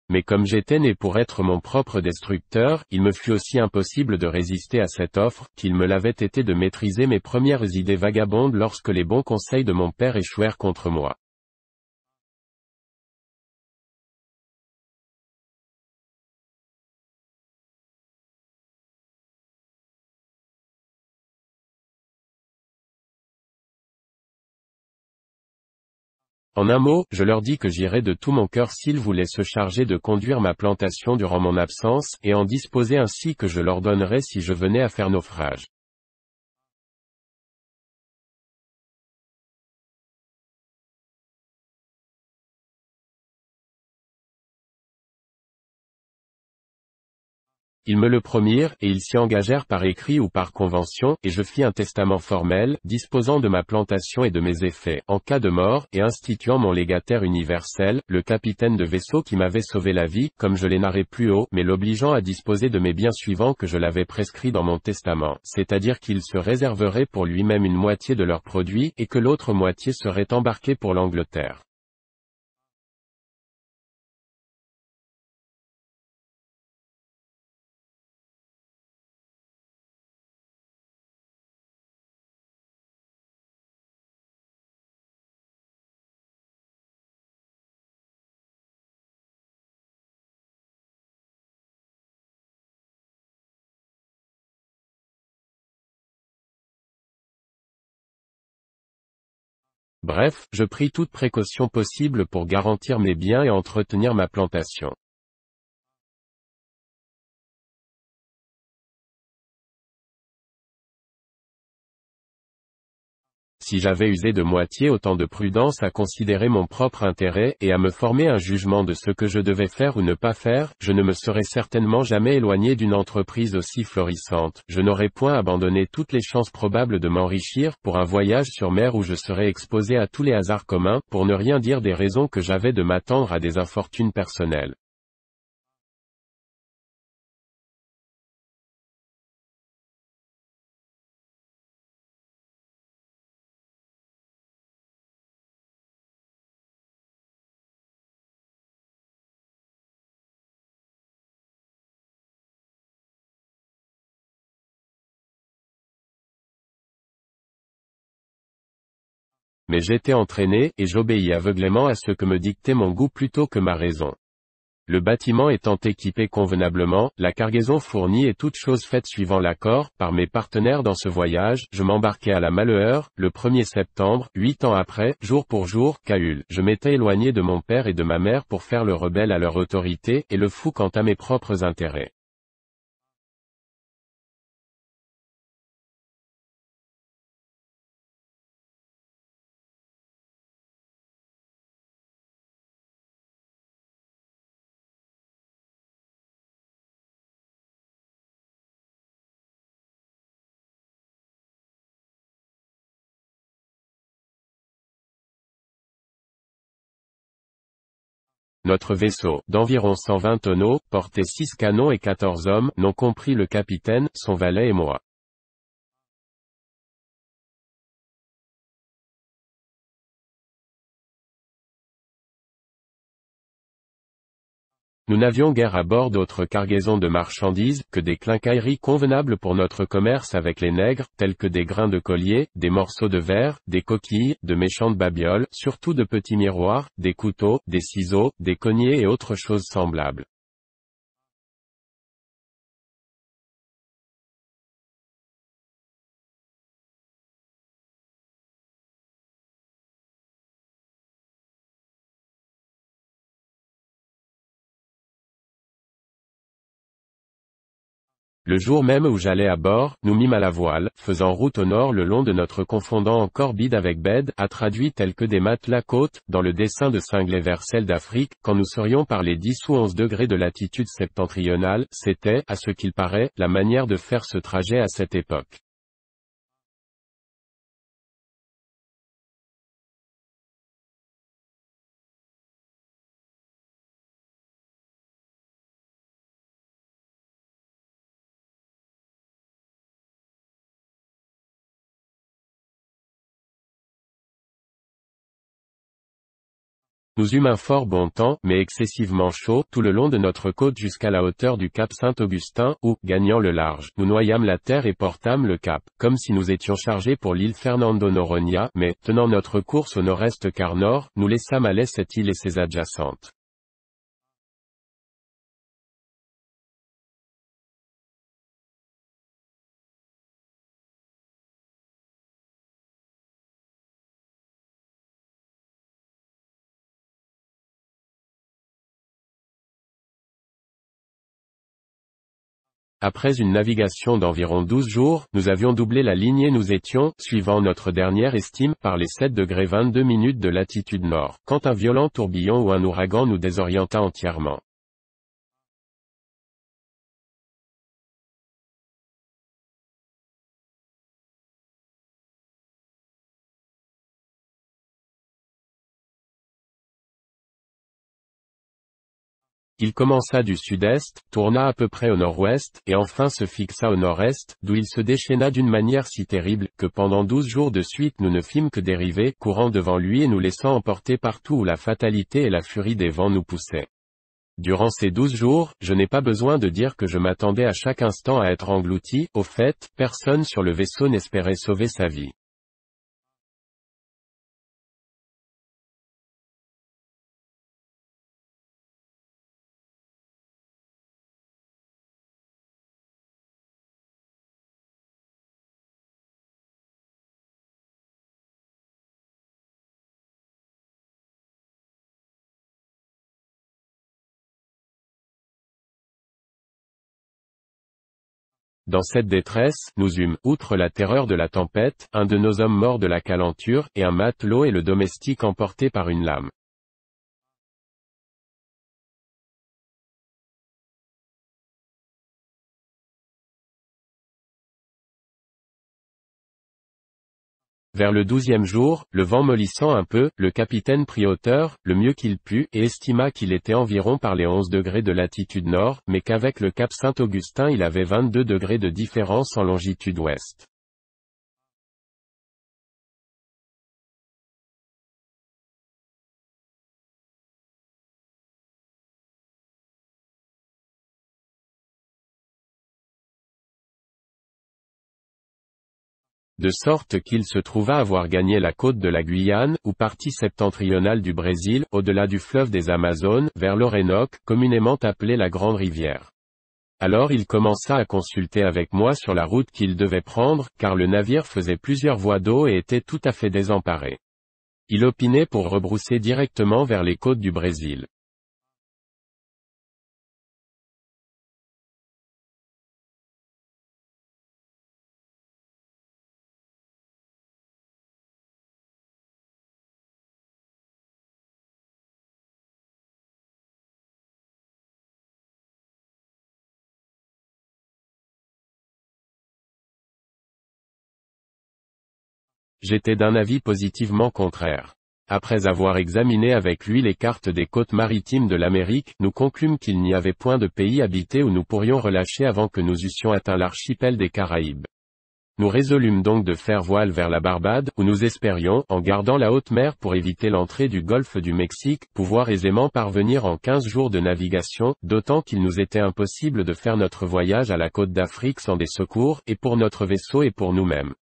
A: Mais comme j'étais né pour être mon propre destructeur, il me fut aussi impossible de résister à cette offre, qu'il me l'avait été de maîtriser mes premières idées vagabondes lorsque les bons conseils de mon père échouèrent contre moi. En un mot, je leur dis que j'irais de tout mon cœur s'ils voulaient se charger de conduire ma plantation durant mon absence, et en disposer ainsi que je leur donnerais si je venais à faire naufrage. Ils me le promirent, et ils s'y engagèrent par écrit ou par convention, et je fis un testament formel, disposant de ma plantation et de mes effets, en cas de mort, et instituant mon légataire universel, le capitaine de vaisseau qui m'avait sauvé la vie, comme je l'ai narré plus haut, mais l'obligeant à disposer de mes biens suivants que je l'avais prescrit dans mon testament, c'est-à-dire qu'il se réserverait pour lui-même une moitié de leurs produits, et que l'autre moitié serait embarquée pour l'Angleterre. Bref, je pris toute précaution possible pour garantir mes biens et entretenir ma plantation. Si j'avais usé de moitié autant de prudence à considérer mon propre intérêt et à me former un jugement de ce que je devais faire ou ne pas faire, je ne me serais certainement jamais éloigné d'une entreprise aussi florissante. Je n'aurais point abandonné toutes les chances probables de m'enrichir pour un voyage sur mer où je serais exposé à tous les hasards communs, pour ne rien dire des raisons que j'avais de m'attendre à des infortunes personnelles. Mais j'étais entraîné, et j'obéis aveuglément à ce que me dictait mon goût plutôt que ma raison. Le bâtiment étant équipé convenablement, la cargaison fournie et toutes choses faites suivant l'accord, par mes partenaires dans ce voyage, je m'embarquai à la Malheur, le 1er septembre, 8 ans après, jour pour jour, Cahul. Je m'étais éloigné de mon père et de ma mère pour faire le rebelle à leur autorité, et le fou quant à mes propres intérêts. Notre vaisseau, d'environ 120 tonneaux, portait 6 canons et 14 hommes, non compris le capitaine, son valet et moi. Nous n'avions guère à bord d'autres cargaisons de marchandises, que des quincailleries convenables pour notre commerce avec les nègres, tels que des grains de collier, des morceaux de verre, des coquilles, de méchantes babioles, surtout de petits miroirs, des couteaux, des ciseaux, des cognets et autres choses semblables. Le jour même où j'allais à bord, nous mîmes à la voile, faisant route au nord le long de notre confondant encore bide avec bed, a traduit tel que des matelas côte, dans le dessein de cingler vers celle d'Afrique, quand nous serions par les 10 ou 11 degrés de latitude septentrionale, c'était, à ce qu'il paraît, la manière de faire ce trajet à cette époque. Nous eûmes un fort bon temps, mais excessivement chaud, tout le long de notre côte jusqu'à la hauteur du cap Saint-Augustin, où, gagnant le large, nous noyâmes la terre et portâmes le cap, comme si nous étions chargés pour l'île Fernando Noronha, mais, tenant notre course au nord-est quart nord, nous laissâmes à l'est cette île et ses adjacentes. Après une navigation d'environ 12 jours, nous avions doublé la ligne et nous étions, suivant notre dernière estime, par les 7 degrés 22 minutes de latitude nord, quand un violent tourbillon ou un ouragan nous désorienta entièrement. Il commença du sud-est, tourna à peu près au nord-ouest, et enfin se fixa au nord-est, d'où il se déchaîna d'une manière si terrible, que pendant 12 jours de suite nous ne fîmes que dériver, courant devant lui et nous laissant emporter partout où la fatalité et la furie des vents nous poussaient. Durant ces 12 jours, je n'ai pas besoin de dire que je m'attendais à chaque instant à être englouti, au fait, personne sur le vaisseau n'espérait sauver sa vie. Dans cette détresse, nous eûmes, outre la terreur de la tempête, un de nos hommes mort de la calenture, et un matelot et le domestique emportés par une lame. Vers le 12e jour, le vent mollissant un peu, le capitaine prit hauteur, le mieux qu'il put, et estima qu'il était environ par les 11 degrés de latitude nord, mais qu'avec le cap Saint-Augustin il avait 22 degrés de différence en longitude ouest. De sorte qu'il se trouva avoir gagné la côte de la Guyane, ou partie septentrionale du Brésil, au-delà du fleuve des Amazones, vers l'Orénoque, communément appelée la Grande Rivière. Alors il commença à consulter avec moi sur la route qu'il devait prendre, car le navire faisait plusieurs voies d'eau et était tout à fait désemparé. Il opinait pour rebrousser directement vers les côtes du Brésil. J'étais d'un avis positivement contraire. Après avoir examiné avec lui les cartes des côtes maritimes de l'Amérique, nous conclûmes qu'il n'y avait point de pays habité où nous pourrions relâcher avant que nous eussions atteint l'archipel des Caraïbes. Nous résolûmes donc de faire voile vers la Barbade, où nous espérions, en gardant la haute mer pour éviter l'entrée du golfe du Mexique, pouvoir aisément parvenir en 15 jours de navigation, d'autant qu'il nous était impossible de faire notre voyage à la côte d'Afrique sans des secours, et pour notre vaisseau et pour nous-mêmes.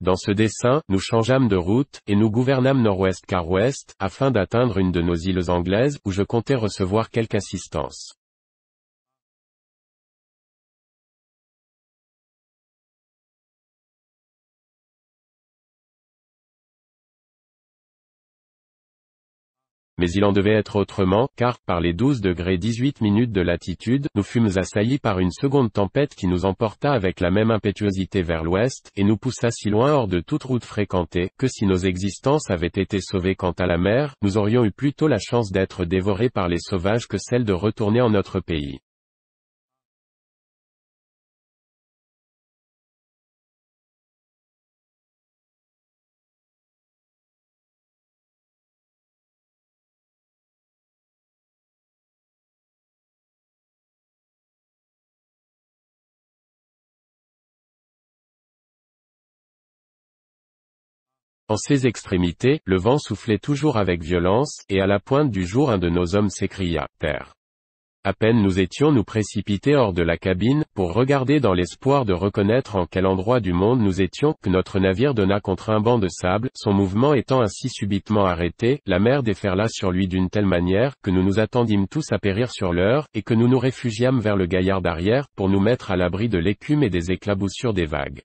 A: Dans ce dessein, nous changeâmes de route, et nous gouvernâmes nord-ouest car ouest, afin d'atteindre une de nos îles anglaises, où je comptais recevoir quelque assistance. Mais il en devait être autrement, car, par les 12 degrés 18 minutes de latitude, nous fûmes assaillis par une seconde tempête qui nous emporta avec la même impétuosité vers l'ouest, et nous poussa si loin hors de toute route fréquentée, que si nos existences avaient été sauvées quant à la mer, nous aurions eu plutôt la chance d'être dévorés par les sauvages que celle de retourner en notre pays. En ces extrémités, le vent soufflait toujours avec violence, et à la pointe du jour un de nos hommes s'écria, « Terre !» À peine nous étions nous précipités hors de la cabine, pour regarder dans l'espoir de reconnaître en quel endroit du monde nous étions, que notre navire donna contre un banc de sable, son mouvement étant ainsi subitement arrêté, la mer déferla sur lui d'une telle manière, que nous nous attendîmes tous à périr sur l'heure, et que nous nous réfugiâmes vers le gaillard d'arrière, pour nous mettre à l'abri de l'écume et des éclaboussures des vagues.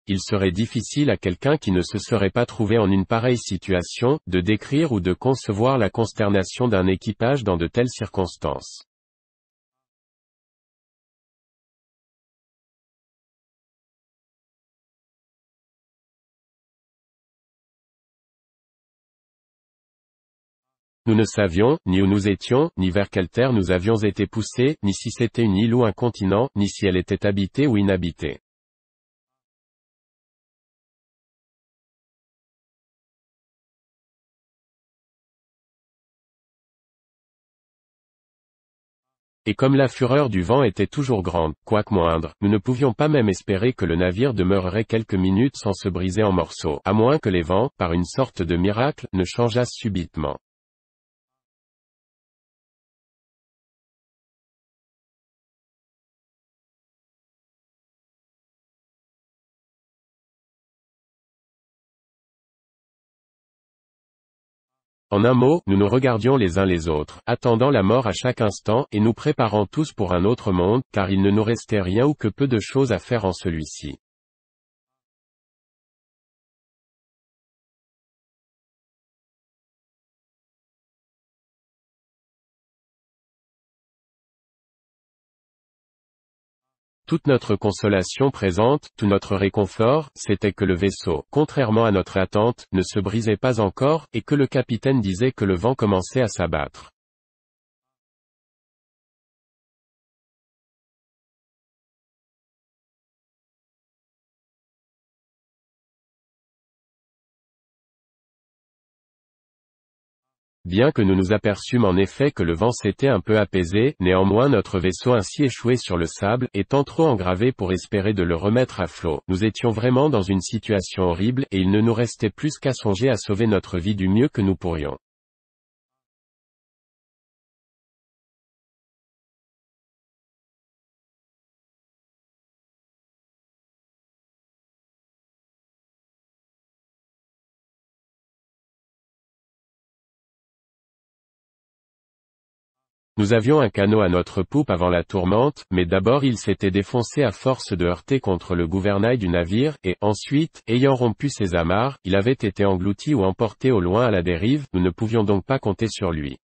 A: il serait difficile à quelqu'un qui ne se serait pas trouvé en une pareille situation, de décrire ou de concevoir la consternation d'un équipage dans de telles circonstances. Nous ne savions, ni où nous étions, ni vers quelle terre nous avions été poussés, ni si c'était une île ou un continent, ni si elle était habitée ou inhabitée. Et comme la fureur du vent était toujours grande, quoique moindre, nous ne pouvions pas même espérer que le navire demeurerait quelques minutes sans se briser en morceaux, à moins que les vents, par une sorte de miracle, ne changeassent subitement. En un mot, nous nous regardions les uns les autres, attendant la mort à chaque instant, et nous préparant tous pour un autre monde, car il ne nous restait rien ou que peu de choses à faire en celui-ci. Toute notre consolation présente, tout notre réconfort, c'était que le vaisseau, contrairement à notre attente, ne se brisait pas encore, et que le capitaine disait que le vent commençait à s'abattre. Bien que nous nous aperçûmes en effet que le vent s'était un peu apaisé, néanmoins notre vaisseau ainsi échoué sur le sable, étant trop engravé pour espérer de le remettre à flot, nous étions vraiment dans une situation horrible, et il ne nous restait plus qu'à songer à sauver notre vie du mieux que nous pourrions. Nous avions un canot à notre poupe avant la tourmente, mais d'abord il s'était défoncé à force de heurter contre le gouvernail du navire, et, ensuite, ayant rompu ses amarres, il avait été englouti ou emporté au loin à la dérive, nous ne pouvions donc pas compter sur lui.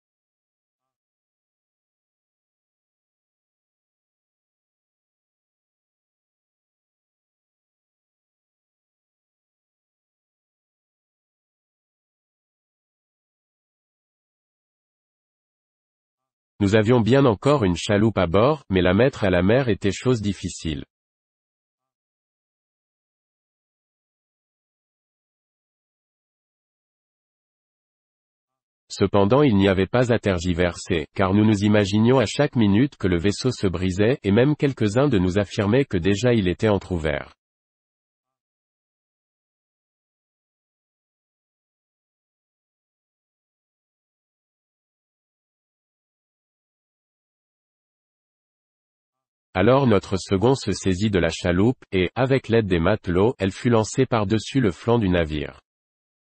A: Nous avions bien encore une chaloupe à bord, mais la mettre à la mer était chose difficile. Cependant il n'y avait pas à tergiverser, car nous nous imaginions à chaque minute que le vaisseau se brisait, et même quelques-uns de nous affirmaient que déjà il était entrouvert. Alors notre second se saisit de la chaloupe, et, avec l'aide des matelots, elle fut lancée par-dessus le flanc du navire.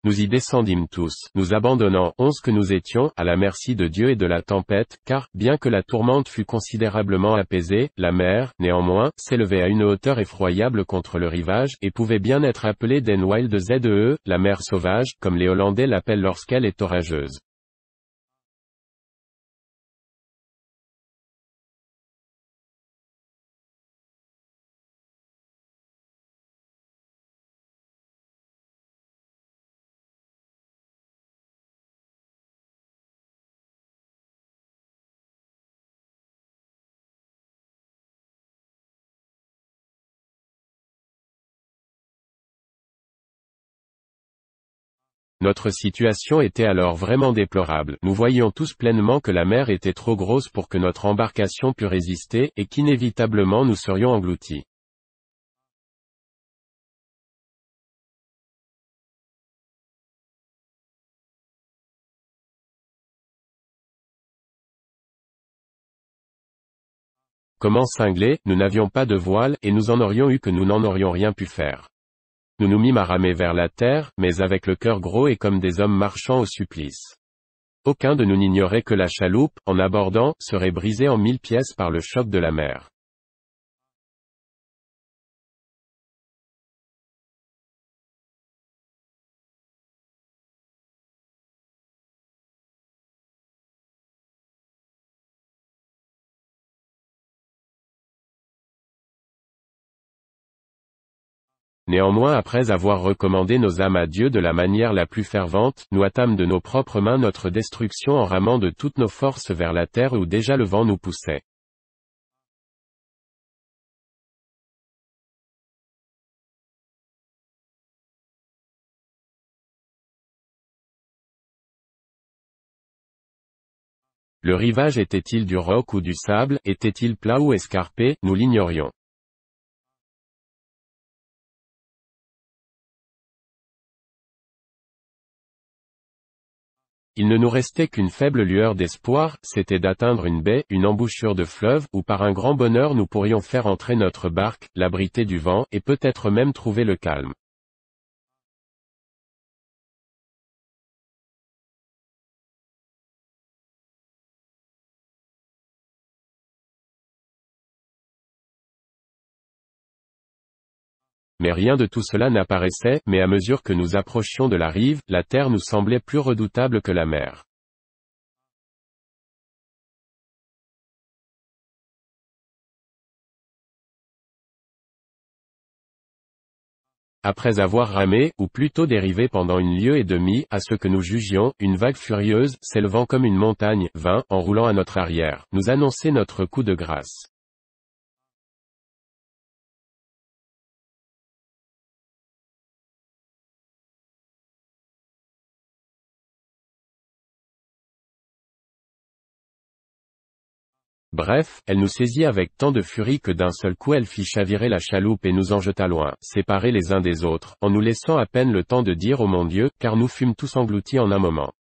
A: Nous y descendîmes tous, nous abandonnant 11 que nous étions, à la merci de Dieu et de la tempête, car, bien que la tourmente fût considérablement apaisée, la mer, néanmoins, s'élevait à une hauteur effroyable contre le rivage, et pouvait bien être appelée den Wilde Zee, la mer sauvage, comme les Hollandais l'appellent lorsqu'elle est orageuse. Notre situation était alors vraiment déplorable. Nous voyions tous pleinement que la mer était trop grosse pour que notre embarcation pût résister, et qu'inévitablement nous serions engloutis. Comment cingler, nous n'avions pas de voile, et nous en aurions eu que nous n'en aurions rien pu faire. Nous nous mîmes à ramer vers la terre, mais avec le cœur gros et comme des hommes marchant au supplice. Aucun de nous n'ignorait que la chaloupe, en abordant, serait brisée en 1000 pièces par le choc de la mer. Néanmoins, après avoir recommandé nos âmes à Dieu de la manière la plus fervente, nous hâtâmes de nos propres mains notre destruction en ramant de toutes nos forces vers la terre où déjà le vent nous poussait. Le rivage était-il du roc ou du sable, était-il plat ou escarpé, nous l'ignorions. Il ne nous restait qu'une faible lueur d'espoir, c'était d'atteindre une baie, une embouchure de fleuve, où par un grand bonheur nous pourrions faire entrer notre barque, l'abriter du vent, et peut-être même trouver le calme. Mais rien de tout cela n'apparaissait, mais à mesure que nous approchions de la rive, la terre nous semblait plus redoutable que la mer. Après avoir ramé, ou plutôt dérivé pendant 1 lieue et demie, à ce que nous jugions, une vague furieuse, s'élevant comme une montagne, vint, en roulant à notre arrière, nous annoncer notre coup de grâce. Bref, elle nous saisit avec tant de furie que d'un seul coup elle fit chavirer la chaloupe et nous en jeta loin, séparés les uns des autres, en nous laissant à peine le temps de dire «Oh mon Dieu», car nous fûmes tous engloutis en un moment.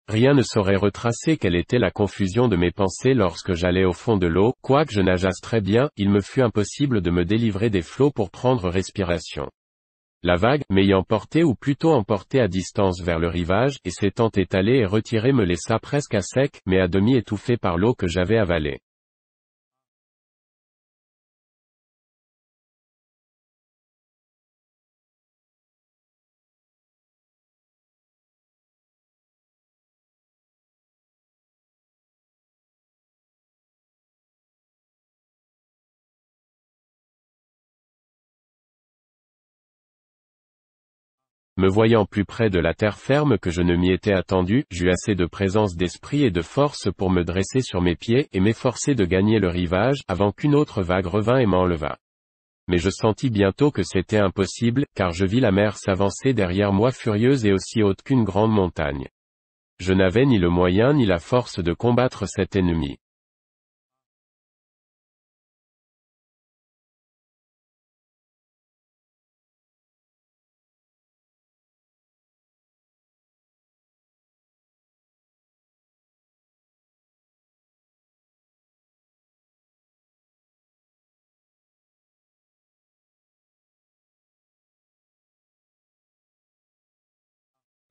A: Rien ne saurait retracer quelle était la confusion de mes pensées lorsque j'allais au fond de l'eau, quoique je nageasse très bien, il me fut impossible de me délivrer des flots pour prendre respiration. La vague, m'ayant porté ou plutôt emporté à distance vers le rivage, et s'étant étalée et retirée me laissa presque à sec, mais à demi étouffé par l'eau que j'avais avalée. Me voyant plus près de la terre ferme que je ne m'y étais attendu, j'eus assez de présence d'esprit et de force pour me dresser sur mes pieds, et m'efforcer de gagner le rivage, avant qu'une autre vague revint et m'enlevât. Mais je sentis bientôt que c'était impossible, car je vis la mer s'avancer derrière moi furieuse et aussi haute qu'une grande montagne. Je n'avais ni le moyen ni la force de combattre cet ennemi.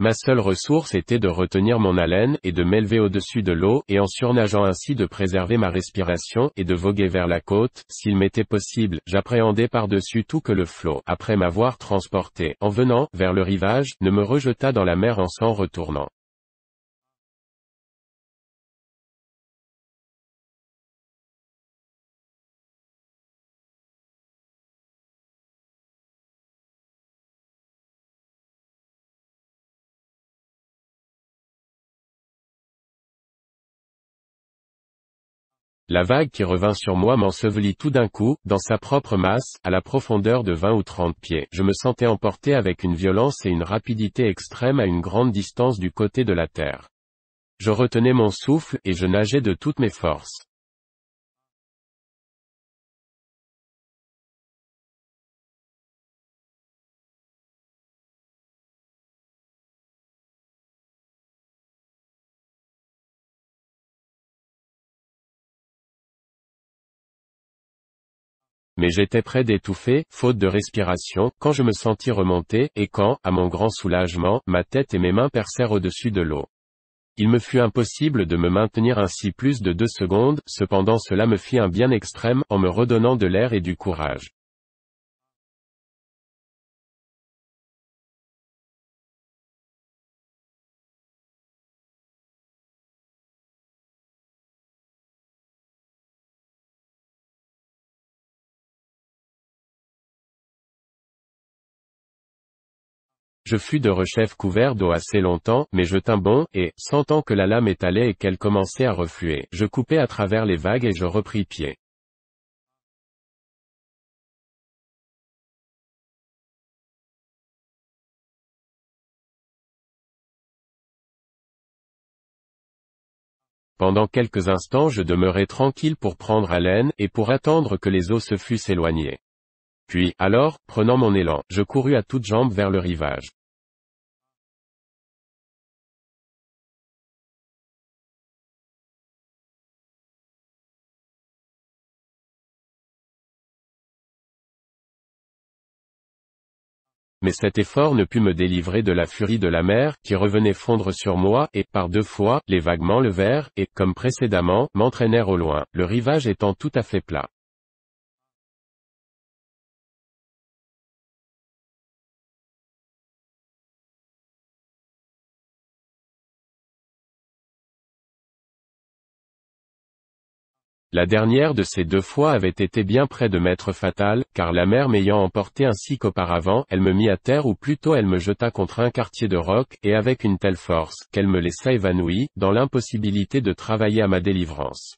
A: Ma seule ressource était de retenir mon haleine, et de m'élever au-dessus de l'eau, et en surnageant ainsi de préserver ma respiration, et de voguer vers la côte, s'il m'était possible, j'appréhendais par-dessus tout que le flot, après m'avoir transporté, en venant, vers le rivage, ne me rejetât dans la mer en s'en retournant. La vague qui revint sur moi m'ensevelit tout d'un coup, dans sa propre masse, à la profondeur de 20 ou 30 pieds. Je me sentais emporté avec une violence et une rapidité extrême à une grande distance du côté de la terre. Je retenais mon souffle, et je nageais de toutes mes forces. Mais j'étais près d'étouffer, faute de respiration, quand je me sentis remonter, et quand, à mon grand soulagement, ma tête et mes mains percèrent au-dessus de l'eau. Il me fut impossible de me maintenir ainsi plus de 2 secondes, cependant cela me fit un bien extrême, en me redonnant de l'air et du courage. Je fus de rechef couvert d'eau assez longtemps, mais je tins bon, et, sentant que la lame étalait et qu'elle commençait à refluer, je coupai à travers les vagues et je repris pied. Pendant quelques instants je demeurai tranquille pour prendre haleine, et pour attendre que les eaux se fussent éloignées. Puis, alors, prenant mon élan, je courus à toutes jambes vers le rivage. Mais cet effort ne put me délivrer de la furie de la mer, qui revenait fondre sur moi, et, par 2 fois, les vagues m'enlevèrent, et, comme précédemment, m'entraînèrent au loin, le rivage étant tout à fait plat. La dernière de ces 2 fois avait été bien près de m'être fatale, car la mer m'ayant emporté ainsi qu'auparavant, elle me mit à terre ou plutôt elle me jeta contre un quartier de roc, et avec une telle force, qu'elle me laissa évanoui, dans l'impossibilité de travailler à ma délivrance.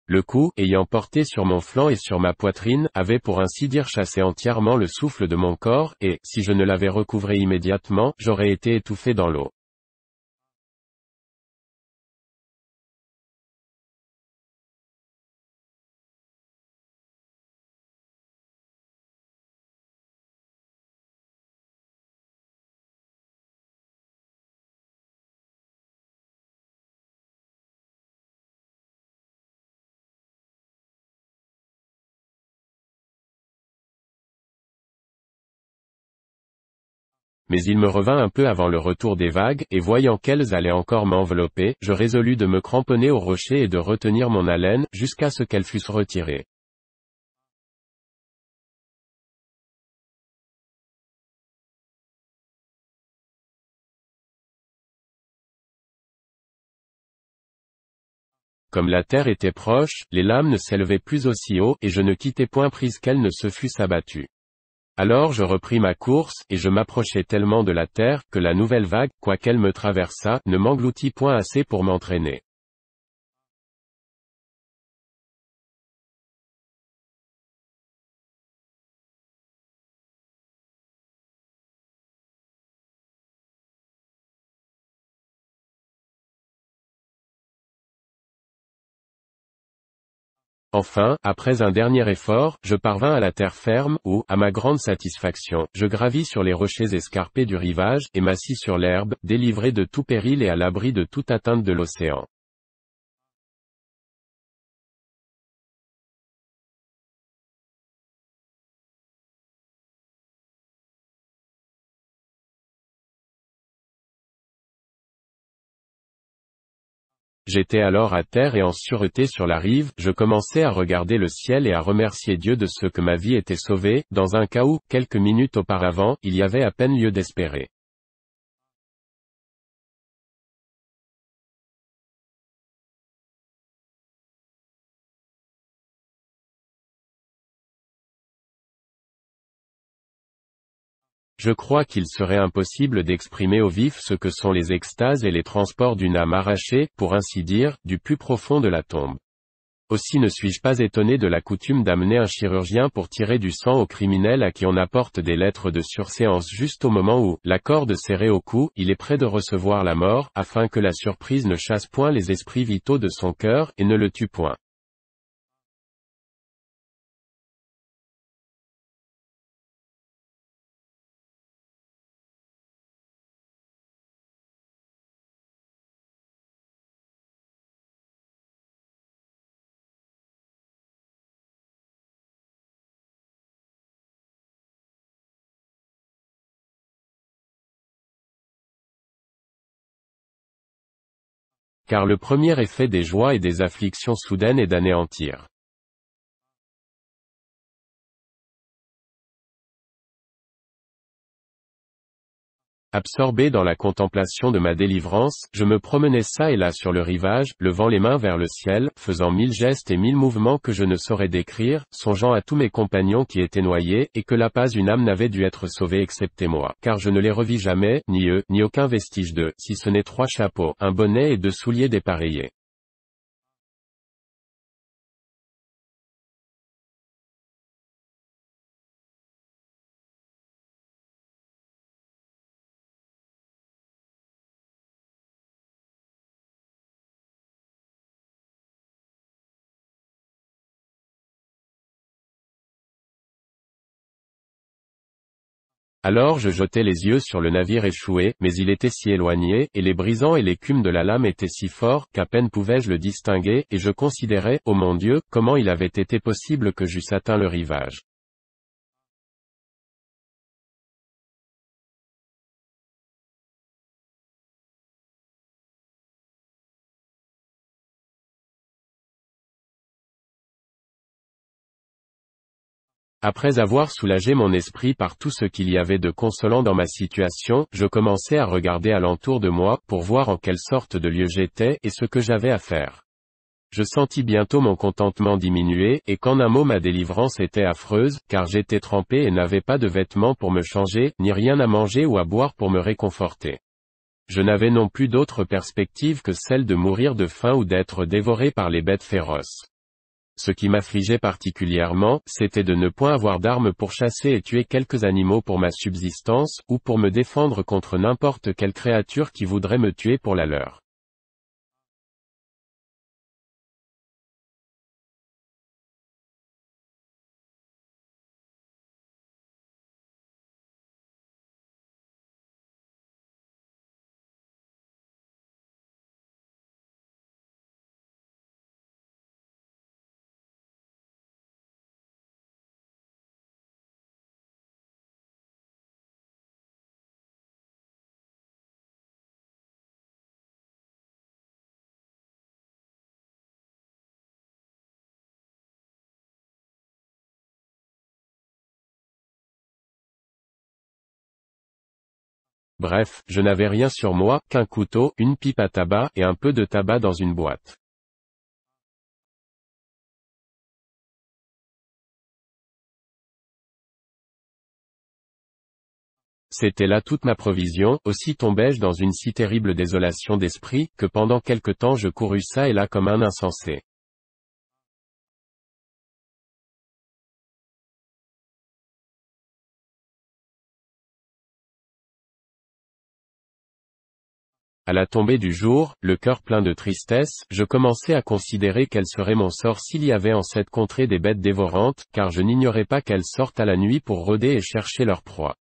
A: Le coup, ayant porté sur mon flanc et sur ma poitrine, avait pour ainsi dire chassé entièrement le souffle de mon corps, et, si je ne l'avais recouvré immédiatement, j'aurais été étouffé dans l'eau. Mais il me revint un peu avant le retour des vagues, et voyant qu'elles allaient encore m'envelopper, je résolus de me cramponner au rocher et de retenir mon haleine, jusqu'à ce qu'elles fussent retirées. Comme la terre était proche, les lames ne s'élevaient plus aussi haut, et je ne quittais point prise qu'elles ne se fussent abattues. Alors je repris ma course, et je m'approchai tellement de la terre, que la nouvelle vague, quoiqu'elle me traversât, ne m'engloutit point assez pour m'entraîner. Enfin, après un dernier effort, je parvins à la terre ferme, où, à ma grande satisfaction, je gravis sur les rochers escarpés du rivage, et m'assis sur l'herbe, délivré de tout péril et à l'abri de toute atteinte de l'océan. J'étais alors à terre et en sûreté sur la rive, je commençais à regarder le ciel et à remercier Dieu de ce que ma vie était sauvée, dans un cas où, quelques minutes auparavant, il y avait à peine lieu d'espérer. Je crois qu'il serait impossible d'exprimer au vif ce que sont les extases et les transports d'une âme arrachée, pour ainsi dire, du plus profond de la tombe. Aussi ne suis-je pas étonné de la coutume d'amener un chirurgien pour tirer du sang au criminel à qui on apporte des lettres de surséance juste au moment où, la corde serrée au cou, il est prêt de recevoir la mort, afin que la surprise ne chasse point les esprits vitaux de son cœur, et ne le tue point. Car le premier effet des joies et des afflictions soudaines est d'anéantir. Absorbé dans la contemplation de ma délivrance, je me promenais çà et là sur le rivage, levant les mains vers le ciel, faisant 1000 gestes et 1000 mouvements que je ne saurais décrire, songeant à tous mes compagnons qui étaient noyés, et que là pas une âme n'avait dû être sauvée excepté moi, car je ne les revis jamais, ni eux, ni aucun vestige d'eux, si ce n'est 3 chapeaux, un bonnet et 2 souliers dépareillés. Alors je jetai les yeux sur le navire échoué, mais il était si éloigné, et les brisants et l'écume de la lame étaient si forts, qu'à peine pouvais-je le distinguer, et je considérais, ô mon Dieu, comment il avait été possible que j'eusse atteint le rivage. Après avoir soulagé mon esprit par tout ce qu'il y avait de consolant dans ma situation, je commençai à regarder alentour de moi, pour voir en quelle sorte de lieu j'étais, et ce que j'avais à faire. Je sentis bientôt mon contentement diminuer, et qu'en un mot ma délivrance était affreuse, car j'étais trempé et n'avais pas de vêtements pour me changer, ni rien à manger ou à boire pour me réconforter. Je n'avais non plus d'autre perspective que celle de mourir de faim ou d'être dévoré par les bêtes féroces. Ce qui m'affligeait particulièrement, c'était de ne point avoir d'armes pour chasser et tuer quelques animaux pour ma subsistance, ou pour me défendre contre n'importe quelle créature qui voudrait me tuer pour la leur. Bref, je n'avais rien sur moi, qu'un couteau, une pipe à tabac, et un peu de tabac dans une boîte. C'était là toute ma provision, aussi tombai-je dans une si terrible désolation d'esprit, que pendant quelque temps je courus çà et là comme un insensé. À la tombée du jour, le cœur plein de tristesse, je commençai à considérer quel serait mon sort s'il y avait en cette contrée des bêtes dévorantes, car je n'ignorais pas qu'elles sortent à la nuit pour rôder et chercher leur proie.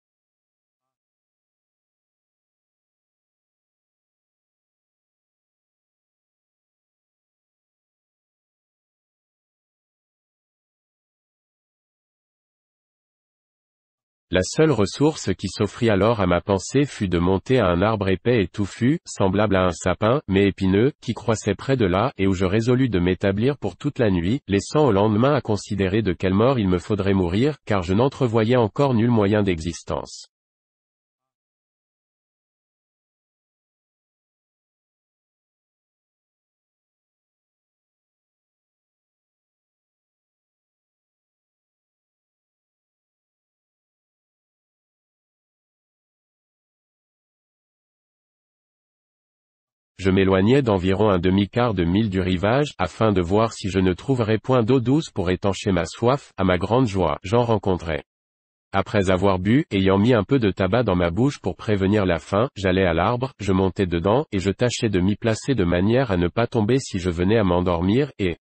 A: La seule ressource qui s'offrit alors à ma pensée fut de monter à un arbre épais et touffu, semblable à un sapin, mais épineux, qui croissait près de là, et où je résolus de m'établir pour toute la nuit, laissant au lendemain à considérer de quelle mort il me faudrait mourir, car je n'entrevoyais encore nul moyen d'existence. Je m'éloignai d'environ un demi-quart de mille du rivage, afin de voir si je ne trouverais point d'eau douce pour étancher ma soif. À ma grande joie, j'en rencontrai. Après avoir bu, ayant mis un peu de tabac dans ma bouche pour prévenir la faim, j'allai à l'arbre, je montai dedans, et je tâchai de m'y placer de manière à ne pas tomber si je venais à m'endormir, et,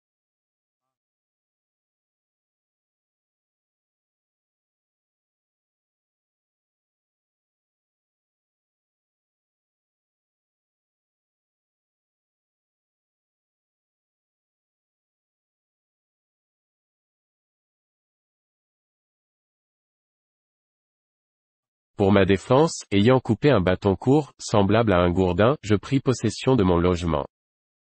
A: pour ma défense, ayant coupé un bâton court, semblable à un gourdin, je pris possession de mon logement.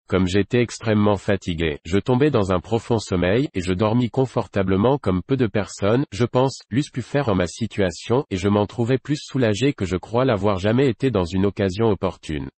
A: Comme j'étais extrêmement fatigué, je tombais dans un profond sommeil, et je dormis confortablement comme peu de personnes, je pense, l'eussent pu faire en ma situation, et je m'en trouvais plus soulagé que je crois l'avoir jamais été dans une occasion opportune.